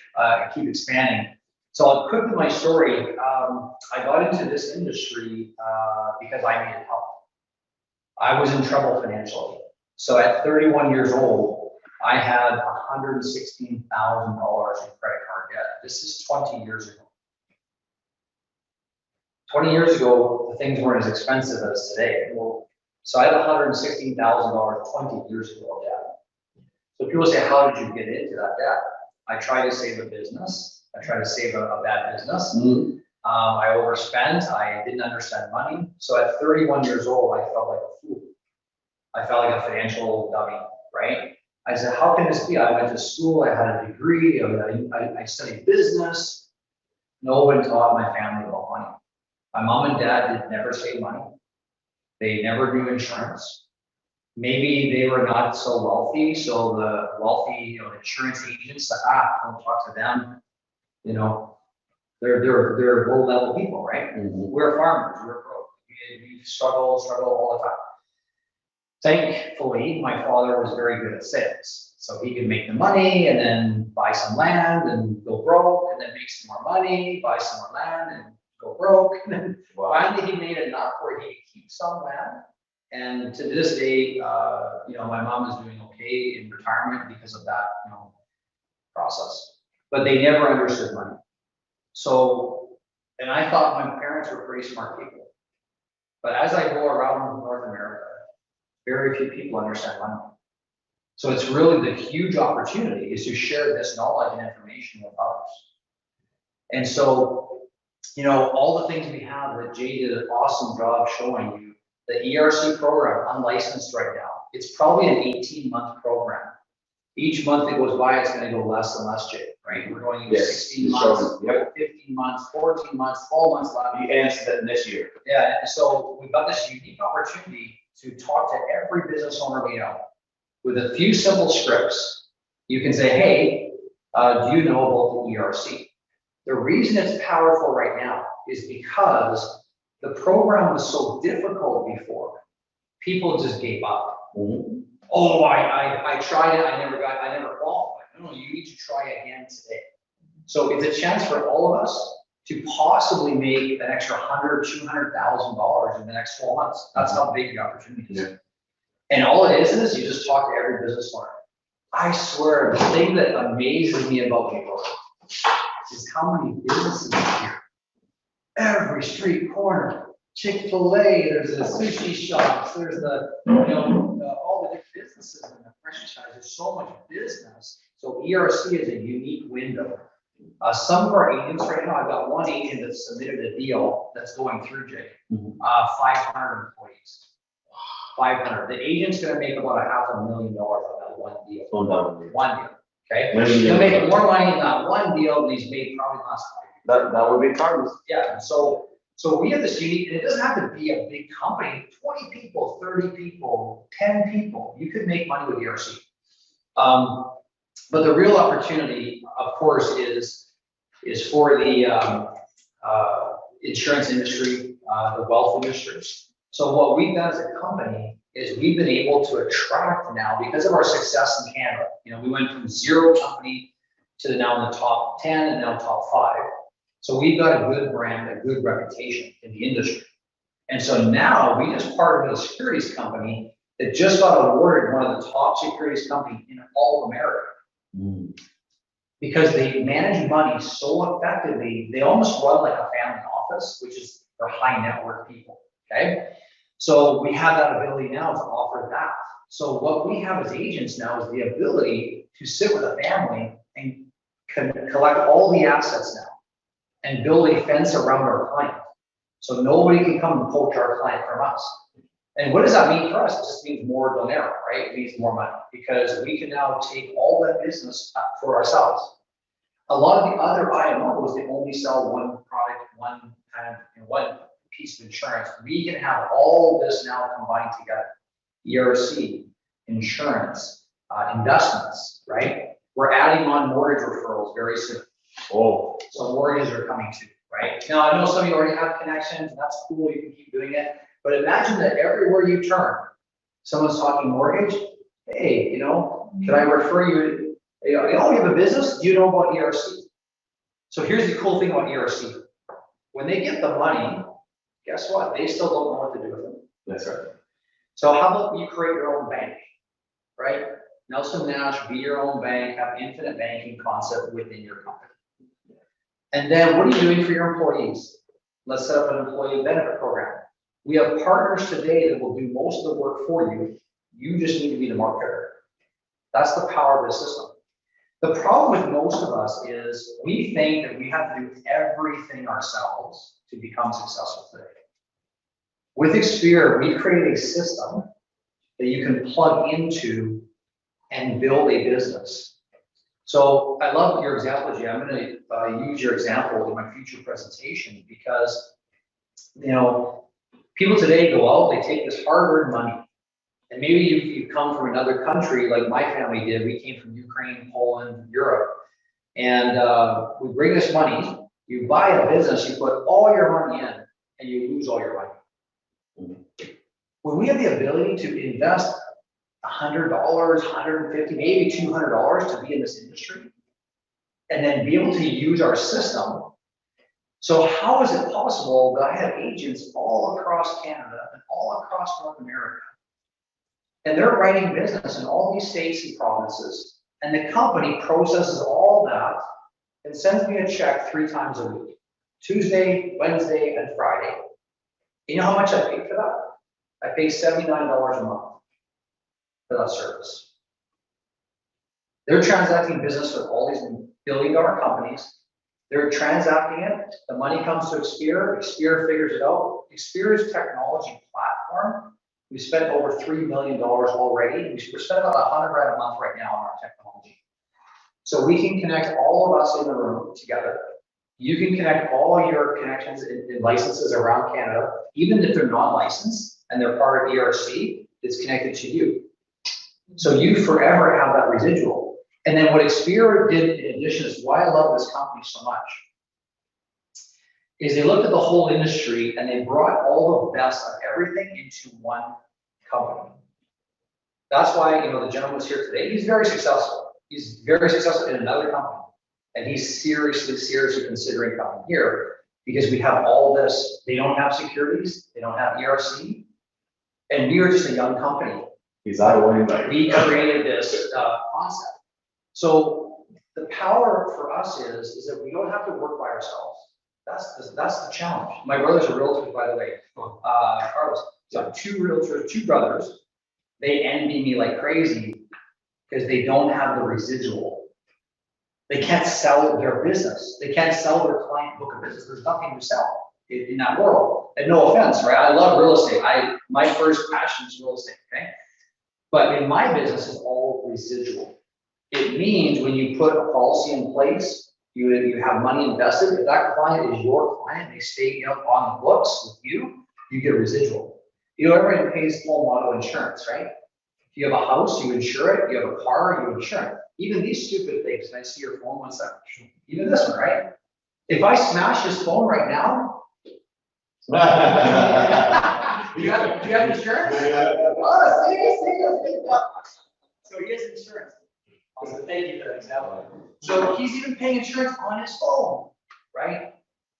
Keep expanding. So I'll quickly my story. I got into this industry because I needed help. I was in trouble financially. So at 31 years old, I had $116,000 in credit card debt. This is 20 years ago. 20 years ago, the things weren't as expensive as today. Well, so I had $116,000 20 years ago debt. So people say, how did you get into that debt? I tried to save a business. I tried to save a bad business. I overspent. I didn't understand money. So at 31 years old, I felt like a fool. I felt like a financial dummy, right? I said, how can this be? I went to school. I had a degree. I studied business. No one taught my family about money. My mom and dad did never save money. They never do insurance. Maybe they were not so wealthy, so the wealthy, you know, insurance agents said, don't talk to them. You know, they're low level people, right? We're farmers, we're broke. We struggle all the time. Thankfully, my father was very good at sales. So he could make the money and then buy some land and go broke, and then make some more money, buy some more land and go broke. And then finally he made enough where he could keep some land. And to this day, you know, my mom is doing okay in retirement because of that, you know, process. But they never understood money. So, and I thought my parents were pretty smart people. But as I go around North America, very few people understand money. So it's really the huge opportunity is to share this knowledge and information with others. And so, you know, all the things we have that Jay did an awesome job showing you, the ERC program, unlicensed right now, it's probably an 18-month program. Each month it goes by, it's going to go less and less, Jay, right? We're going into 16 months, 15 months, 14 months, 12 months left. You answered that this year. Yeah, so we've got this unique opportunity to talk to every business owner we know. With a few simple scripts, you can say, hey, do you know about the ERC? The reason it's powerful right now is because the program was so difficult before. People just gave up. Oh, I tried it, I never qualified. No, you need to try again today. So it's a chance for all of us to possibly make an extra $100,000, $200,000 in the next 12 months. That's how big the opportunity is. And all it is you just talk to every business owner. I swear, the thing that amazes me about New York is how many businesses are here. Every street corner, Chick-fil-A, there's the sushi shops, there's the, you know, all the different businesses in the franchise. There's so much business. So ERC is a unique window. Some of our agents right now, I've got one agent that submitted a deal that's going through, Jay. 500 employees. 500. The agent's going to make about $500,000 on that one deal. One deal. Okay. He'll make more money in that one deal than he's made probably last 5 years. That would be Carlos. Yeah. So we have this unique, and it doesn't have to be a big company. 20 people, 30 people, 10 people. You could make money with ERC. But the real opportunity, of course, is for the insurance industry, the wealth industry. So what we've done as a company is we've been able to attract now, because of our success in Canada. You know, we went from 0 company to now in the top 10 and now top 5. So we've got a good brand, a good reputation in the industry. And so now we just partnered with a securities company that just got awarded one of the top securities companies in all of America. Because they manage money so effectively, they almost run like a family office, which is for high net worth people, okay? So we have that ability now to offer that. So what we have as agents now is the ability to sit with a family and collect all the assets now and build a fence around our client. So nobody can come and poach our client from us. And what does that mean for us? It just means more dinero, right? It means more money, because we can now take all that business for ourselves. A lot of the other IMOs, they only sell one product, one kind of, one piece of insurance. We can have all this now combined together. ERC, insurance, investments, right? We're adding on mortgage referrals very soon. So mortgages are coming too, right? Now, I know some of you already have connections, and that's cool, you can keep doing it, but imagine that everywhere you turn, someone's talking mortgage, hey, can I refer you, you have a business, do you know about ERC? So here's the cool thing about ERC. When they get the money, guess what? They still don't know what to do with it. That's right. So how about you create your own bank, right? Nelson Nash, be your own bank, have infinite banking concept within your company. And then what are you doing for your employees? Let's set up an employee benefit program. We have partners today that will do most of the work for you. You just need to be the marketer. That's the power of the system. The problem with most of us is we think that we have to do everything ourselves to become successful today. With Experior, we've created a system that you can plug into and build a business. So I love your example, Jay. I'm going to use your example in my future presentation because, people today go out, they take this hard-earned money, and maybe you've come from another country like my family did. We came from Ukraine, Poland, Europe, and we bring this money, you buy a business, you put all your money in, and you lose all your money. When we have the ability to invest $100, $150, maybe $200 to be in this industry, and then be able to use our system. So how is it possible that I have agents all across Canada and all across North America, and they're writing business in all these states and provinces, and the company processes all that and sends me a check 3 times a week, Tuesday, Wednesday, and Friday. You know how much I pay for that? I pay $79 a month for that service. They're transacting business with all these billion-dollar companies. They're transacting it. The money comes to Experior. Experior figures it out. Experior's technology platform, we spent over $3 million already. We're spending about $100 a month right now on our technology. So we can connect all of us in the room together. You can connect all your connections and licenses around Canada, even if they're non-licensed and they're part of ERC, it's connected to you. So you forever have that residual. And then what Experior did in addition is why I love this company so much, is they looked at the whole industry and they brought all the best of everything into one company. That's why, the gentleman's here today. He's very successful. He's very successful in another company. And he's seriously considering coming here because we have all this. They don't have securities. They don't have ERC. And we are just a young company. He's out of way. We created this concept. So the power for us is that we don't have to work by ourselves. That's the challenge. My brother's a realtor, by the way. Carlos. So 2 realtors, 2 brothers. They envy me like crazy because they don't have the residual. They can't sell their business. They can't sell their client book of business. There's nothing to sell in that world. And no offense, right? I love real estate. My first passion is real estate, okay? But in my business, it's all residual. It means when you put a policy in place, you have money invested. If that client is your client, they stay on the books with you, you get a residual. Everybody pays home auto insurance, right? If you have a house, you insure it. You have a car, you insure it. Even these stupid things. And I see your phone, one second. Even this one, right? If I smash this phone right now, do you have insurance? Oh, see. So he has insurance. Also, thank you for that example. So he's even paying insurance on his phone, right?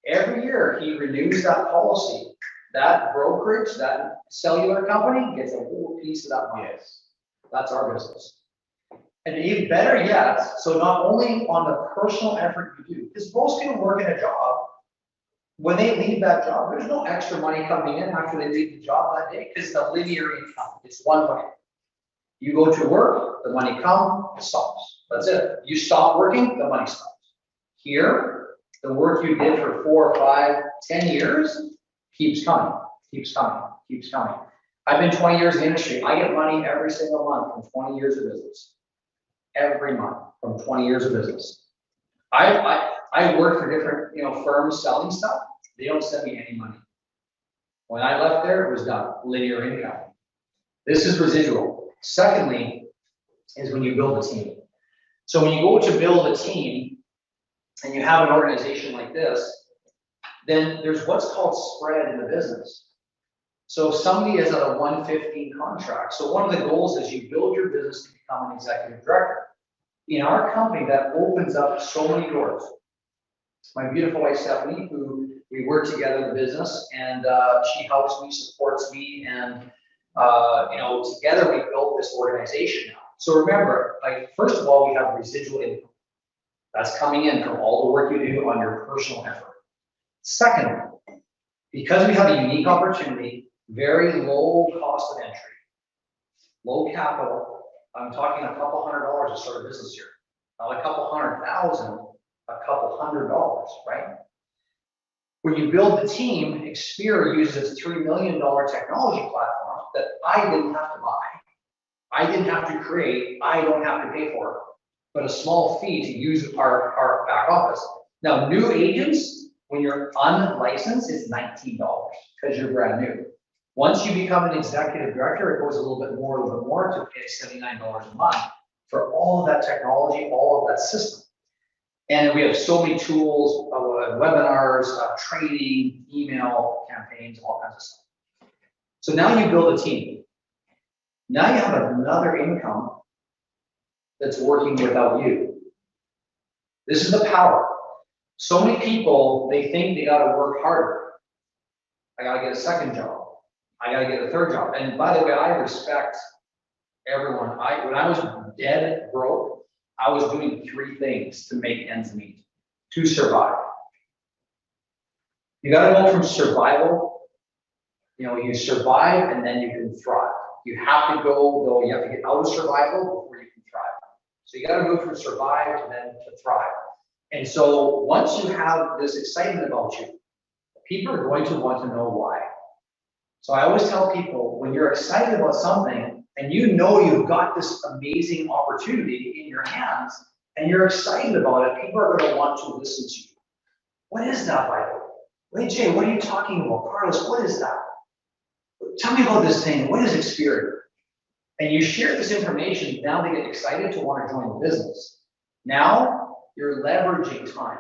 Every year he renews that policy. That brokerage, that cellular company gets a little piece of that money. Yes. That's our business. And even better yet, so not only on the personal effort you do, because most people work in a job, when they leave that job, there's no extra money coming in after they leave the job that day because it's a linear income. It's one way. You go to work, the money comes, it stops. That's it. You stop working, the money stops. Here, the work you did for 4 or 5, 10 years keeps coming, keeps coming, keeps coming. I've been 20 years in the industry. I get money every single month from 20 years of business. Every month from 20 years of business. I work for different firms selling stuff. They don't send me any money. When I left there, it was done. Linear income. This is residual. Secondly, is when you build a team. So when you go to build a team and you have an organization like this, then there's what's called spread in the business. So somebody is at a 115 contract. So one of the goals is you build your business to become an executive director. In our company, that opens up so many doors. My beautiful wife, Stephanie, who we work together in the business, and she helps me, supports me, and together we built this organization now. So remember, like, first of all, we have residual income. That's coming in from all the work you do on your personal effort. Second, because we have a unique opportunity, very low cost of entry, low capital. I'm talking a couple $100 to start a business here. Not a couple $100,000, a couple $100, right? When you build the team, Experior uses its $3 million technology platform that I didn't have to buy. I didn't have to create, I don't have to pay for it, but a small fee to use our back office. Now, new agents, when you're unlicensed, it's $19 because you're brand new. Once you become an executive director, it goes a little bit more to pay $79 a month for all of that technology, all of that system. And we have so many tools, webinars, training, email campaigns, all kinds of stuff. So now you build a team. Now you have another income that's working without you. This is the power. So many people, they think they gotta work harder. I gotta get a second job. I gotta get a third job. And by the way, I respect everyone. When I was dead broke, I was doing 3 things to make ends meet, to survive. You gotta go from survival, you survive and then you can thrive. You have to go, you have to get out of survival before you can thrive. So you gotta move from survive and then to thrive. And so once you have this excitement about you, people are going to want to know why. So I always tell people, when you're excited about something and you know you've got this amazing opportunity in your hands and you're excited about it, people are going to want to listen to you. What is that, by the way? Wait, Jay, what are you talking about? Carlos, what is that? Tell me about this thing. What is Experior? And you share this information, now they get excited to want to join the business. Now you're leveraging time.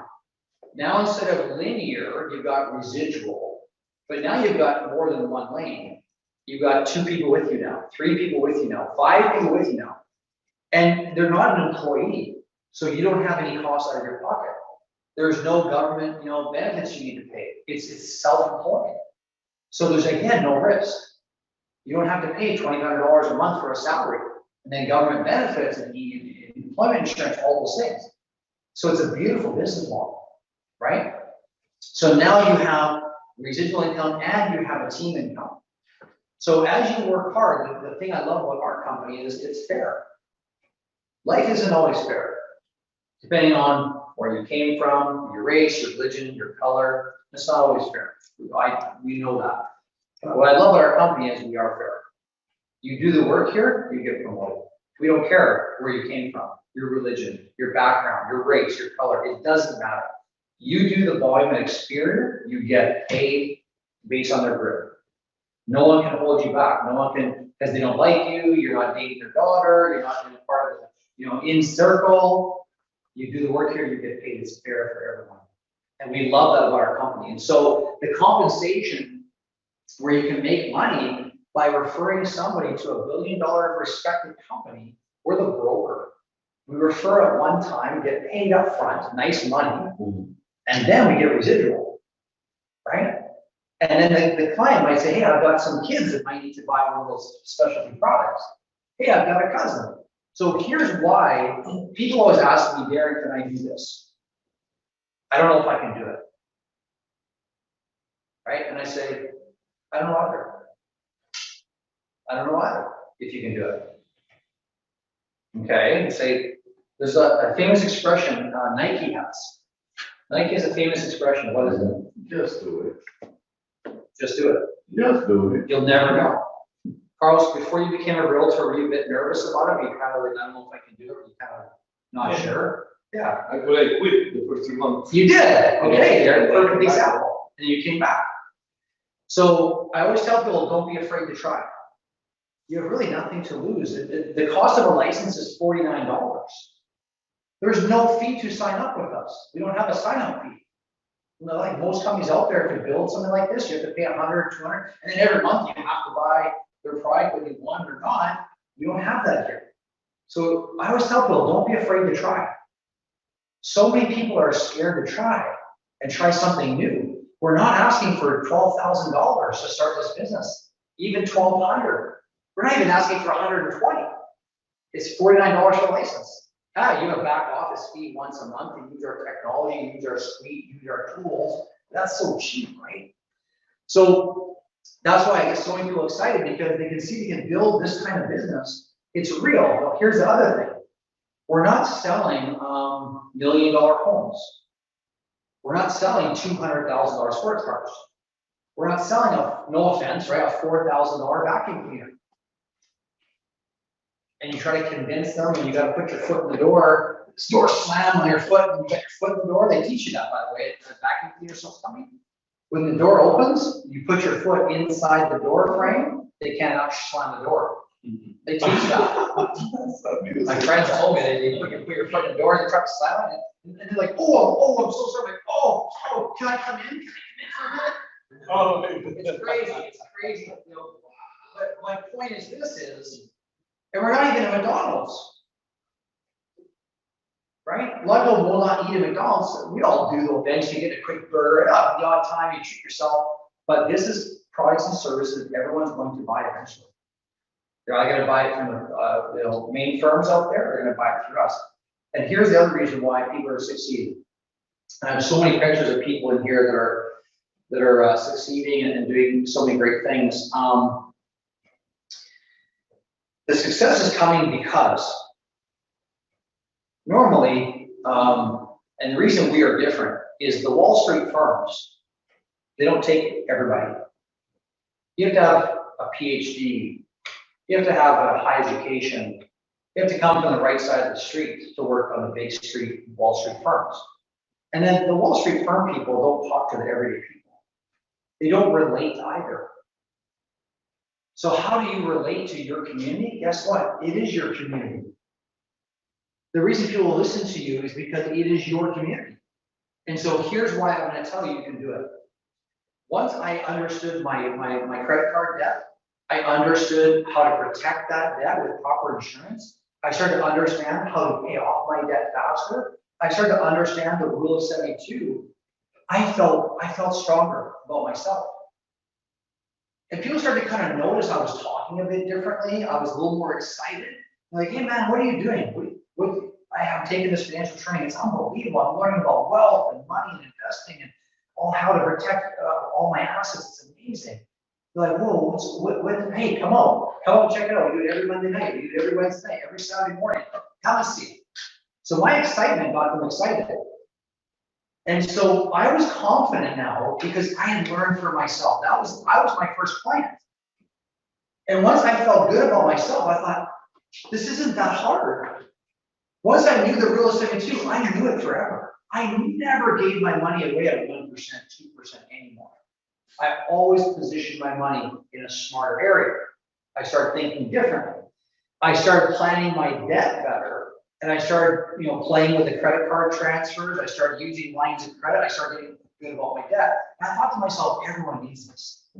Now instead of linear, you've got residual, but now you've got more than one lane. You've got 2 people with you now, 3 people with you now, 5 people with you now. And they're not an employee, so you don't have any costs out of your pocket. There's no government, benefits you need to pay. It's self-employed. So there's, again, no risk. You don't have to pay $2,500 a month for a salary, and then government benefits and employment insurance, all those things. So it's a beautiful business model, right? So now you have residual income and you have a team income. So as you work hard, the thing I love about our company is it's fair. Life isn't always fair, depending on where you came from, your race, your religion, your color. It's not always fair. We know that. But what I love about our company is we are fair. You do the work here, you get promoted. We don't care where you came from, your religion, your background, your race, your color. It doesn't matter. You do the volume and Experior, you get paid based on their grit. No one can hold you back. No one can, because they don't like you, you're not dating their daughter, you're not in part of the, in circle. You do the work here, you get paid. It's fair for everyone. And we love that about our company. And so the compensation where you can make money by referring somebody to $1 billion respected company, we're the broker. We refer at one time, get paid up front, nice money, and then we get residual, right? And then the client might say, hey, I've got some kids that might need to buy one of those specialty products. Hey, I've got a cousin. So here's why people always ask me, Darren, can I do this? I don't know if I can do it, right? And I say, I don't know either. I don't know either if you can do it. Okay, and say, there's a famous expression Nike has. Nike has a famous expression. What is it? Just do it. Just do it. Just do it. You'll never know. Carlos, before you became a realtor, were you a bit nervous about it? You kind of like, I don't know if I can do it. You kind of not sure. Yeah. I quit the first 3 months. You did. Okay, you're a perfect example. And you came back. So I always tell people, don't be afraid to try. You have really nothing to lose. The cost of a license is $49. There's no fee to sign up with us. We don't have a sign-up fee. like most companies out there, to build something like this, you have to pay 100, 200, and then every month you have to buy their product, whether you want it or not. We don't have that here. So I always tell people, don't be afraid to try. So many people are scared to try and try something new. We're not asking for $12,000 to start this business, even $1,200. We're not even asking for $120. It's $49 for a license. You have a back office fee once a month. You use our technology, you use our suite, you use our tools. That's so cheap, right? So that's why I get so many people excited, because they can see they can build this kind of business. It's real. Well, here's the other thing. We're not selling $1 million homes. We're not selling $200,000 sports cars. We're not selling no offense, right, a $4,000 vacuum cleaner. And you try to convince them, and you got to put your foot in the door. The door slam on your foot, and you get your foot in the door. They teach you that, by the way. The vacuum cleaner stuff's coming. When the door opens, you put your foot inside the door frame. They can't actually slam the door. They teach that. My friends told me they put your foot in the door, and they try to slam it, and they're like, "Oh, I'm so sorry." Like, oh, can I come in? Can I come in for a minute? It's crazy. It's crazy. You know, but my point is and we're not even at McDonald's, right? A lot of people will not eat at McDonald's. We all do, though. Eventually, you get a quick burger. The odd time you treat yourself. But this is products and services everyone's going to buy eventually. They're either going to buy it from the main firms out there, or they're going to buy it through us. And here's the other reason why people are succeeding. I have so many pictures of people in here that are succeeding and doing so many great things. The success is coming because normally, and the reason we are different is the Wall Street firms, they don't take everybody. You have to have a PhD. You have to have a high education. You have to come from the right side of the street to work on the big street Wall Street firms. And then the Wall Street firm people don't talk to the everyday people. They don't relate either. So how do you relate to your community? Guess what? It is your community. The reason people listen to you is because it is your community. And so here's why I'm going to tell you can do it. Once I understood my credit card debt, I understood how to protect that debt with proper insurance. I started to understand how to pay off my debt faster. I started to understand the rule of 72. I felt stronger about myself. And people started to kind of notice I was talking a bit differently. I was a little more excited. Like, hey man, what are you doing? I have taken this financial training. It's unbelievable. I'm learning about wealth and money and investing and how to protect all my assets. It's amazing. They're like, whoa, hey, come on, check it out. We do it every Monday night. We do it every Wednesday night, every Saturday morning. Come and see it. So my excitement got them excited. And so I was confident now because I had learned for myself. I was my first client. And once I felt good about myself, I thought, this isn't that hard. Once I knew the rule of 72, I knew it forever. I never gave my money away at 1%, 2% anymore. I always positioned my money in a smarter area. I started thinking differently. I started planning my debt better. And I started, playing with the credit card transfers. I started using lines of credit. I started getting good about my debt. And I thought to myself, everyone needs this.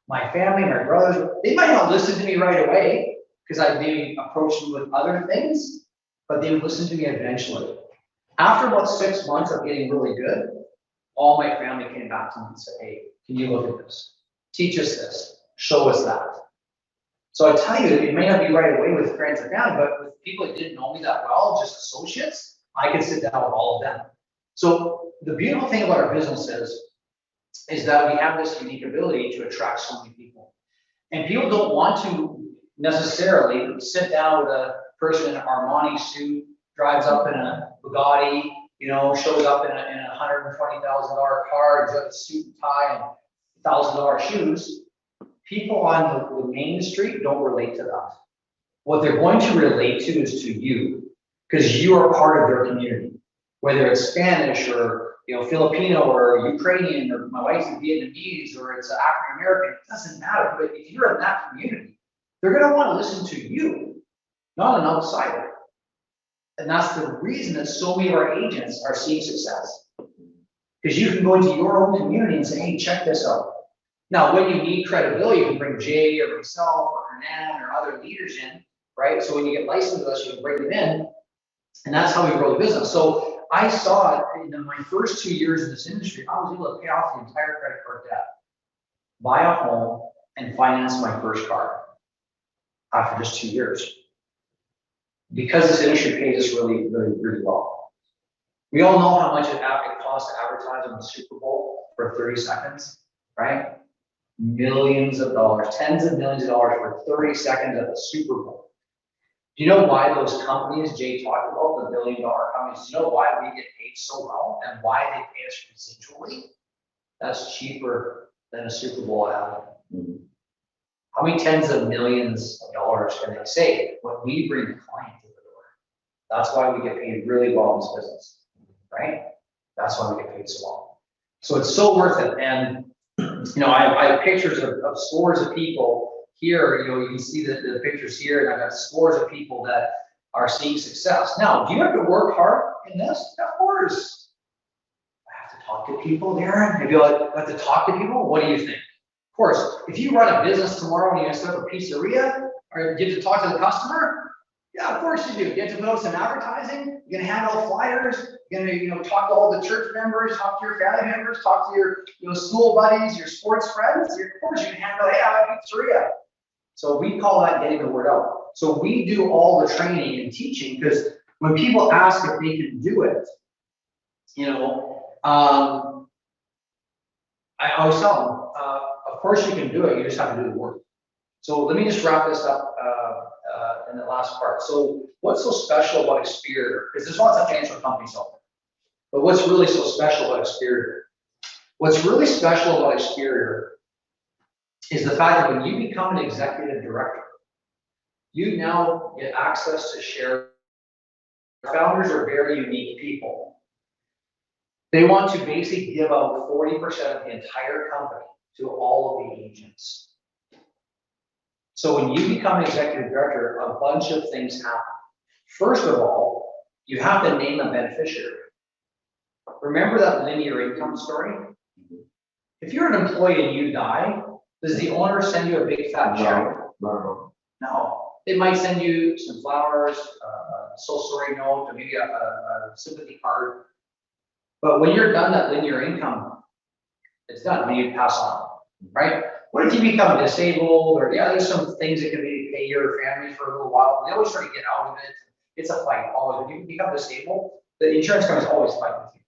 My family, my brothers, they might not listen to me right away because I maybe approached them with other things, but they would listen to me eventually. After about 6 months of getting really good, all my family came back to me and said, hey, can you look at this? Teach us this. Show us that. So I tell you, it may not be right away with friends and family, but with people that didn't know me that well, just associates, I could sit down with all of them. So the beautiful thing about our business is that we have this unique ability to attract so many people. And people don't want to necessarily sit down with a person in an Armani suit, drives up in a Bugatti, shows up in a $120,000 car, got a suit and tie and $1,000 shoes. People on the main street don't relate to that. What they're going to relate to is to you, because you are part of their community. Whether it's Spanish or Filipino or Ukrainian, or my wife's Vietnamese, or it's African American, it doesn't matter. But if you're in that community, they're going to want to listen to you, not an outsider. And that's the reason that so many of our agents are seeing success. Because you can go into your own community and say, hey, check this out. Now, when you need credibility, you can bring Jay or myself or Hernan or other leaders in, right? So when you get licensed with us, you can bring them in, and that's how we grow the business. So I saw it in my first 2 years in this industry, I was able to pay off the entire credit card debt, buy a home, and finance my first car after just 2 years. Because this industry pays us really, really, really well. We all know how much it costs to advertise on the Super Bowl for 30 seconds, right? Millions of dollars, tens of millions of dollars for 30 seconds at the Super Bowl. Do you know why those companies Jay talked about, the billion-dollar companies, do you know why we get paid so well and why they pay us residually? That's cheaper than a Super Bowl ad. How many tens of millions of dollars can they save when we bring the client to the door? That's why we get paid really well in this business, right? That's why we get paid so well. So it's so worth it. And you know, I have pictures of scores of people here. You know, you can see the pictures here, and I've got scores of people that are seeing success. Now, do you have to work hard in this? Of course. I have to talk to people, Darren. Maybe I have to talk to people. What do you think? Of course, if you run a business tomorrow and you're gonna start a pizzeria, or you get to talk to the customer, yeah, of course you do. You get to put out some advertising. You're gonna hand out flyers. You're gonna, talk to all the church members, talk to your family members, talk to your, school buddies, your sports friends. Of course, you can hand out, hey, I have a pizzeria. So we call that getting the word out. So we do all the training and teaching, because when people ask if they can do it, I always tell them, of course you can do it. You just have to do the work. So let me just wrap this up in the last part. So what's so special about Experior? Because there's lots of financial companies out there, but what's really so special about Experior? What's really special about Experior is the fact that when you become an executive director, you now get access to share. Founders are very unique people. They want to basically give out 40% of the entire company to all of the agents. So when you become an executive director, a bunch of things happen. First of all, you have to name a beneficiary. Remember that linear income story? If you're an employee and you die, does the owner send you a big fat check? No. They might send you some flowers, a social story note, or maybe a sympathy card. But when you're done that linear income, it's done. When you pass on, right? What if you become disabled, or there's some things that can maybe pay your family for a little while. They always try to get out of it. It's a fight always. When you become disabled, the insurance companies always fight with you,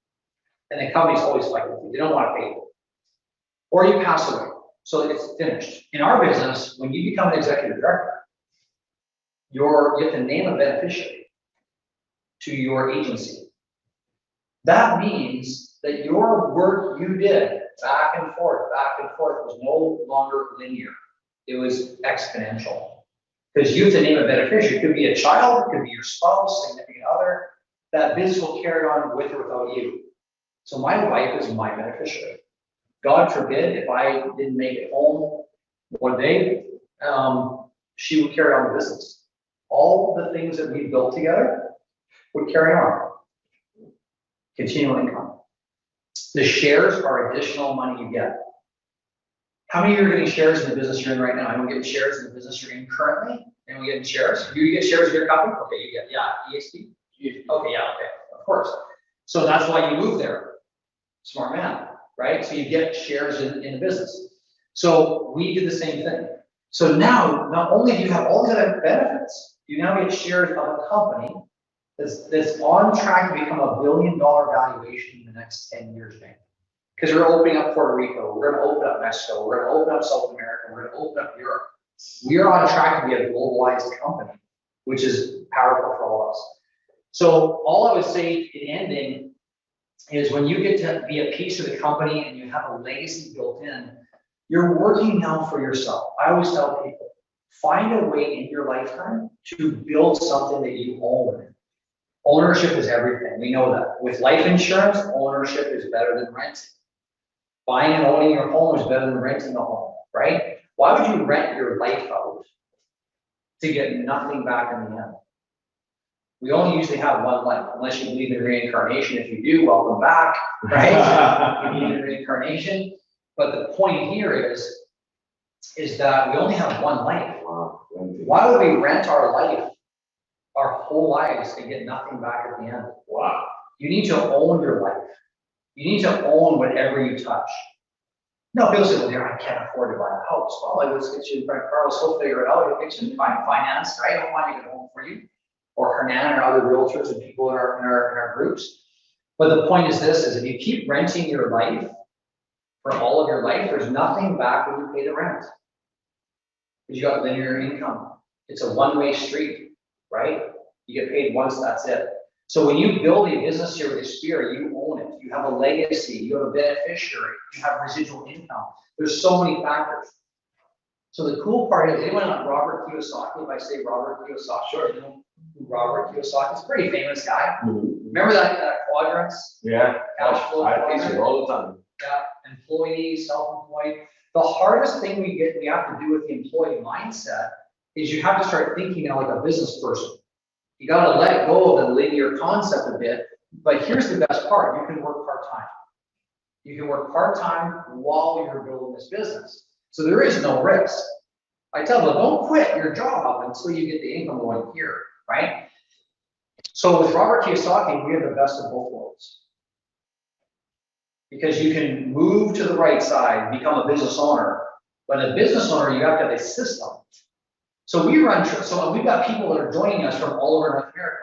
and the companies always fight with you. They don't want to pay you, or you pass away, so it's finished. In our business, when you become an executive director, you have to name a beneficiary to your agency. That means that your work you did back and forth was no longer linear. It was exponential. Because you have to name a beneficiary. It could be a child, it could be your spouse, significant other. That business will carry on with or without you. So my wife is my beneficiary. God forbid if I didn't make it home one day, she would carry on the business. All the things that we built together would carry on. Continual income. The shares are additional money you get. How many of you are getting shares in the business you're in right now? Anyone getting shares in the business you're in currently? Anyone getting shares? You get shares in your company? Okay, you get, EXP? Okay, okay, of course. So that's why you move there. Smart man, right? So you get shares in the business. So we do the same thing. So now, not only do you have all these other benefits, you now get shares of a company that's on track to become $1 billion valuation in the next 10 years, man. Because we're opening up Puerto Rico, we're going to open up Mexico, we're going to open up South America, we're going to open up Europe. We are on track to be a globalized company, which is powerful for all of us. So all I would say in ending is when you get to be a piece of the company and you have a legacy built in, you're working now for yourself. I always tell people, find a way in your lifetime to build something that you own. Ownership is everything. We know that. With life insurance, ownership is better than renting. Buying and owning your home is better than renting a home, right? Why would you rent your life out to get nothing back in the end? We only usually have one life, unless you believe in reincarnation. If you do, welcome back, right? You believe in reincarnation. But the point here is that we only have one life. Why would we rent our life, our whole lives, and get nothing back at the end? Wow. You need to own your life. You need to own whatever you touch. No, people say, well, Darren, I can't afford to buy a house. Well, let's get you, Carlos, he'll figure it out. He'll get you finance, right? He'll find a home for you. Or Hernan or other realtors and people in our groups. But the point is this, is if you keep renting your life for all of your life, there's nothing back when you pay the rent. Because you got linear income. It's a one-way street, right? You get paid once, that's it. So when you build a business here with Experior, you own it. You have a legacy, you have a beneficiary, you have residual income. There's so many factors. So the cool part is, anyone on Robert Kiyosaki, if I say Robert Kiyosaki, sure, you know who Robert Kiyosaki is, a pretty famous guy. Remember that quadrants? Yeah. Cash flow I teach it all the time. Yeah, employee, self-employed. The hardest thing we have to do with the employee mindset is you have to start thinking now like a business person. You got to let go of the linear concept a bit, but here's the best part. You can work part-time. You can work part-time while you're building this business. So there is no risk. I tell them, don't quit your job until you get the income going here, right? So with Robert Kiyosaki, we have the best of both worlds. Because you can move to the right side, become a business owner. But a business owner, you have to have a system. So we've got people that are joining us from all over North America.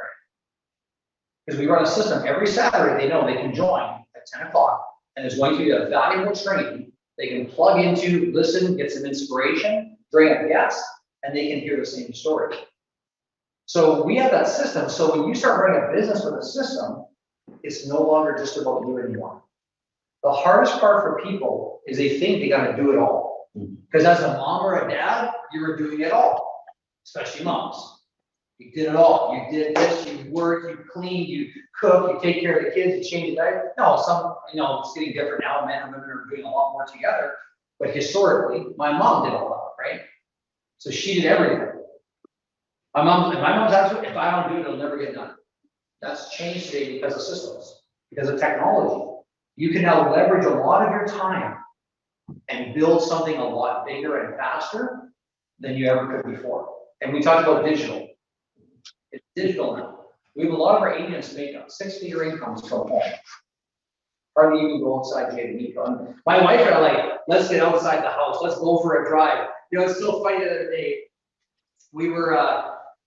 Because we run a system every Saturday, they know they can join at 10 o'clock. And there's going to be a valuable training. They can plug into, listen, get some inspiration, bring up guests, and they can hear the same story. So we have that system. So when you start running a business with a system, it's no longer just about you anymore. The hardest part for people is they think they got to do it all. Because as a mom or a dad, you were doing it all, especially moms. You did it all. You did this, you work, you clean, you cook, you take care of the kids, you change the diaper. No, it's getting different now. Men and women are doing a lot more together. But historically, my mom did all that, right? So she did everything. My mom's actually, if I don't do it, it'll never get done. That's changed today because of systems, because of technology. You can now leverage a lot of your time and build something a lot bigger and faster than you ever could before. And we talked about digital. It's digital now. We have a lot of our agents make up 6-figure incomes from home. Hardly even go outside to get a meet on. My wife and I are like, let's get outside the house. Let's go for a drive. You know, it's so funny the other day. We were,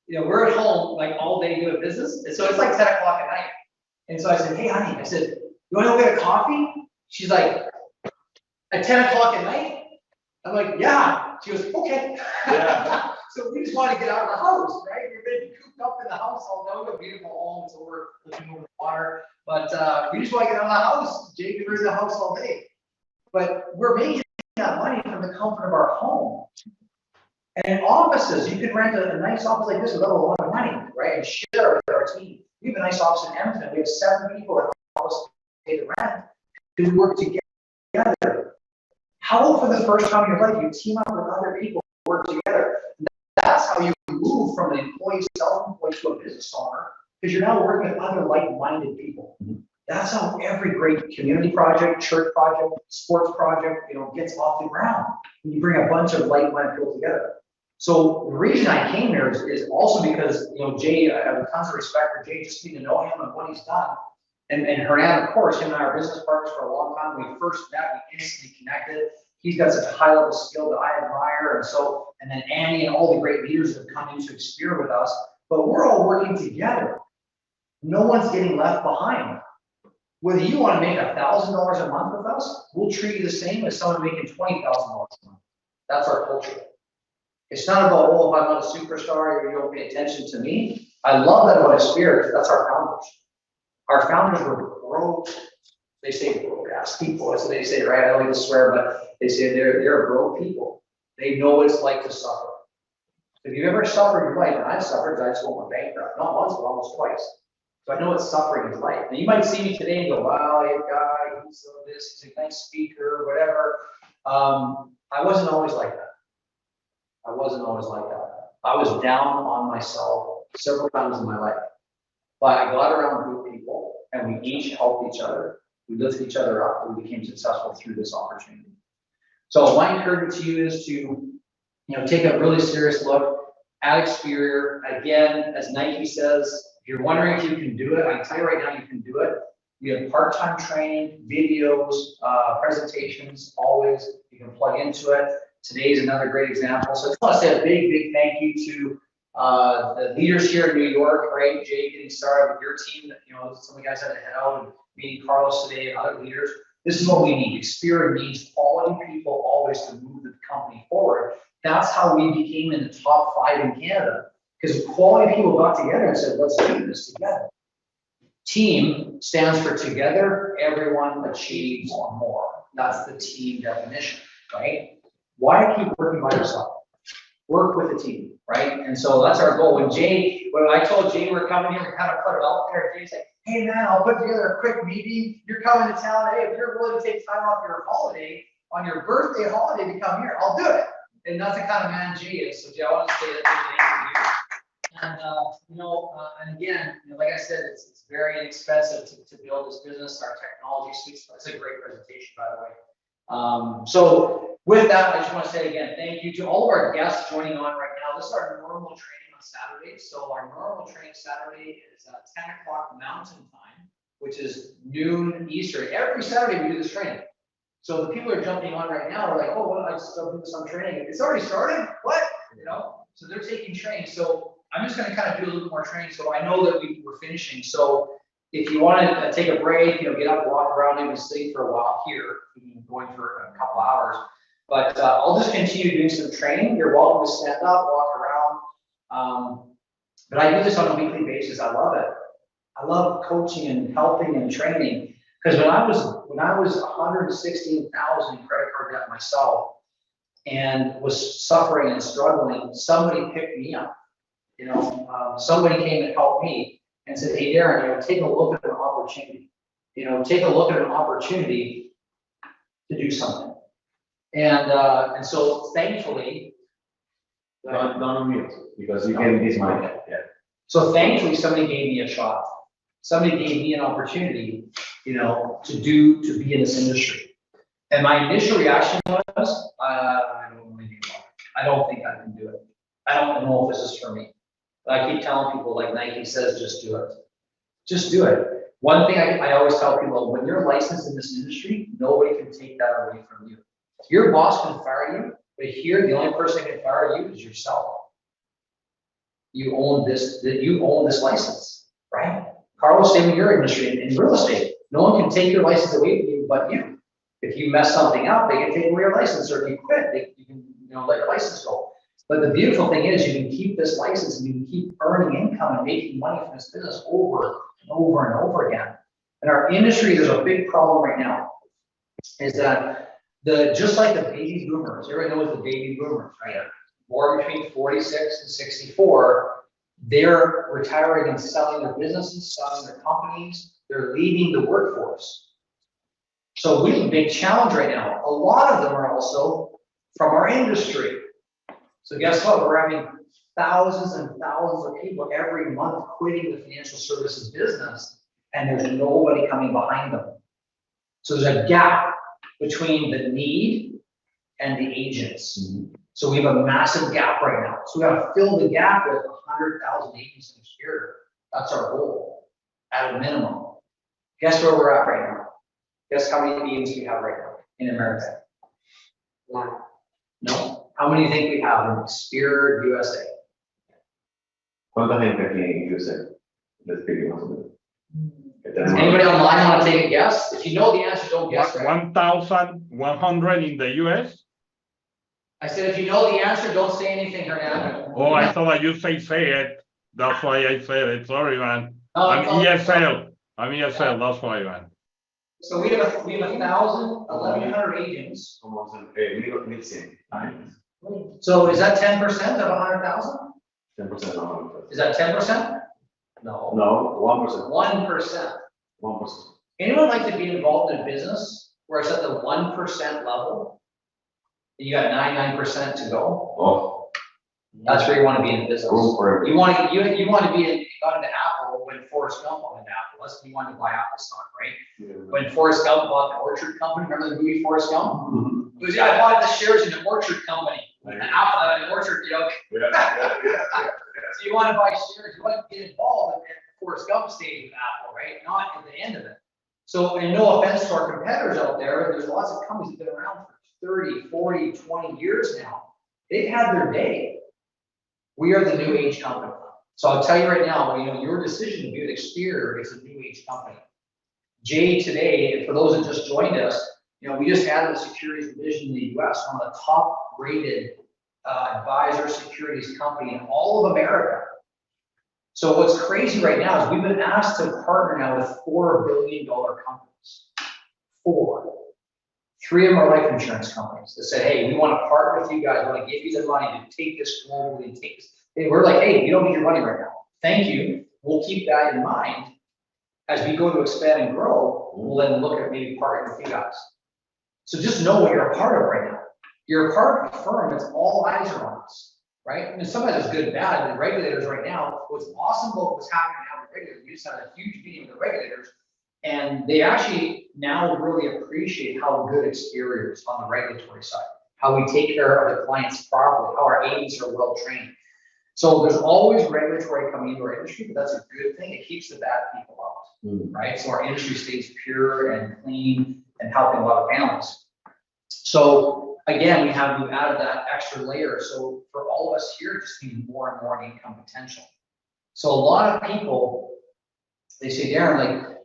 we're at home like all day doing business. And so it's like 10 o'clock at night. And so I said, hey, honey, I said, you want to go get a coffee? She's like, at 10 o'clock at night? I'm like, yeah. She goes, okay. Yeah. So we just want to get out of the house, right? We've been cooped up in the house all day. We have a beautiful home, so we're looking over the water. But we just want to get out of the house. Jake and we're in the house all day. But we're making that money from the comfort of our home. And in offices, you can rent a nice office like this without a lot of money, right? And share it with our team. We have a nice office in Edmonton. We have 7 people that help us pay the rent. We work together. How about for the first time in your life, you team up with other people, work together. That's how you move from an employee, self-employed to a business owner, because you're now working with other like-minded people. That's how every great community project, church project, sports project, gets off the ground. You bring a bunch of like-minded people together. So the reason I came here is also because, Jay, I have tons of respect for Jay, just getting to know him and what he's done. And Hernan, of course, him and I are business partners for a long time. When we first met, we instantly connected. He's got such a high level skill that I admire. And then Annie and all the great leaders that have come into Experior with us, but we're all working together. No one's getting left behind. Whether you want to make $1,000 a month with us, we'll treat you the same as someone making $20,000 a month. That's our culture. It's not about, if I'm not a superstar, you don't pay attention to me. I love that about Experior. That's our founders. Our founders were broke. They say broke ass people. That's what they say, right? I don't like to swear, but they say they're broke people. They know what it's like to suffer. If you've ever suffered in your life, and I've suffered, I just went bankrupt. Not once, but almost twice. So I know what suffering is like. Now you might see me today and go, wow, you guy, he's this, he's a nice speaker, whatever. I wasn't always like that. I was down on myself several times in my life. But I got around a group of people and we each helped each other. We lifted each other up and we became successful through this opportunity. So my encouragement to you is to, take a really serious look at Experior. Again, as Nike says, if you're wondering if you can do it, I can tell you right now you can do it. We have part-time training, videos, presentations, always. You can plug into it. Today's another great example. So I just want to say a big, big thank you to the leaders here in New York, right? Jay getting started with your team. Some of the guys had to head out and meeting Carlos today and other leaders. This is what we need. Experior needs quality people always to move the company forward. That's how we became in the top 5 in Canada, because quality people got together and said, let's do this together. Team stands for together, everyone achieves more. That's the team definition, right? Why keep working by yourself? Work with a team, right? And so that's our goal. When I told Jay we're coming here, we kind of put it out there. Jay's like, hey man, I'll put together a quick meeting. You're coming to town. Hey, if you're willing to take time off your holiday, on your birthday holiday to come here, I'll do it. And that's the kind of man Jay is. So Jay, I want to say that thank you. And and again, like I said, it's very inexpensive to build this business. Our technology suite. It's a great presentation, by the way. So with that, I just want to say again, thank you to all of our guests joining on right now. This is our normal training on Saturdays. So our normal training Saturday is 10 o'clock Mountain Time, which is noon Eastern. Every Saturday we do this training. So the people who are jumping on right now are like, oh, well, I still do this on training. It's already started? What? So they're taking training. So I'm just going to kind of do a little more training. So I know that we're finishing. So if you want to take a break, get up, walk around, maybe stay for a while here, going for a couple hours. But I'll just continue doing some training. You're welcome to stand up, walk around. But I do this on a weekly basis. I love it. I love coaching and helping and training. Because when I was 116,000 in credit card debt myself and was suffering and struggling, somebody picked me up. Somebody came and helped me and said, hey, Darren, take a look at an opportunity. Take a look at an opportunity to do something. And so thankfully, Don't unmute, because you can this mic. Yeah. So thankfully, somebody gave me a shot. Somebody gave me an opportunity, to be in this industry. And my initial reaction was, I don't want to do that. I don't think I can do it. I don't know if this is for me. But I keep telling people, like Nike says, just do it. Just do it. One thing I always tell people, when you're licensed in this industry, nobody can take that away from you. Your boss can fire you, but here, the only person that can fire you is yourself. You own this license, right? Carlos, same in your industry, in real estate. No one can take your license away from you but you. If you mess something up, they can take away your license, or if you quit, you can let your license go. But the beautiful thing is you can keep this license and you can keep earning income and making money from this business over and over and over again. In our industry, there's a big problem right now, is that just like the baby boomers, everyone knows the baby boomers, right? Born between 46 and 64, they're retiring and selling their businesses, selling their companies, they're leaving the workforce. So we have a big challenge right now. A lot of them are also from our industry. So guess what? We're having thousands and thousands of people every month quitting the financial services business, and there's nobody coming behind them. So there's a gap between the need and the agents. Mm-hmm. So we have a massive gap right now. So we got to fill the gap with 100,000 agents in Experior. That's our goal, at a minimum. Guess where we're at right now? Guess how many agents we have right now in America? One. No. How many do you think we have in Experior USA? ¿Cuánta gente aquí en USA? Les pido más o menos. Anybody online want to take a guess? If you know the answer, don't guess. 1,100 in the US? I said, if you know the answer, don't say anything, Hernando. Oh, I thought that you say it. That's why I said it. Sorry, man. No, I'm ESL. I'm ESL. That's why, man. So we have 1,100 agents. So is that 10% of 100,000? 10% of 100,000. Is that 10%? No. No, 1%. 1%. 1%. Anyone like to be involved in a business where it's at the 1% level? And you got 99% to go. Oh, that's where you want to be in business. Room for everything. You want to be in, got into Apple Apple when Forrest Gump owned Apple. Let's be one to buy Apple stock, right? Yeah. When Forrest Gump bought the Orchard Company, remember the movie Forrest Gump? Mm-hmm. It was, I bought the shares in the Orchard Company. An Apple, an Orchard, So you want to buy shares, you want to get involved in Forrest Gump stage with Apple, right? Not at the end of it. So, and no offense to our competitors out there, there's lots of companies that have been around for 30, 40, 20 years now. They've had their day. We are the new age company. So I'll tell you right now, your decision to be with Experior is a new age company. Jay today, and for those that just joined us, we just added a securities division in the US, one of the top rated advisor securities company in all of America. So what's crazy right now is we've been asked to partner now with $4 billion companies. 4. 3 of them are life insurance companies that said, hey, we want to partner with you guys. We want to give you the money to take this globally and take this. And we're like, hey, you don't need your money right now. Thank you. We'll keep that in mind. As we go to expand and grow, we'll then look at maybe partnering with you guys. So just know what you're a part of right now. You're a part of a firm that's all eyes are on us, right? And sometimes it's good and bad. The regulators right now, what's awesome about what's happening now with regulators, we just had a huge meeting with the regulators, and they actually now really appreciate how good Experior is on the regulatory side, how we take care of the clients properly, how our agents are well trained. So there's always regulatory coming into our industry, but that's a good thing. It keeps the bad people out, right? So our industry stays pure and clean and helping a lot of families. So again, we've added that extra layer. So for all of us here, just need more and more income potential. So a lot of people, they say, Darren, like,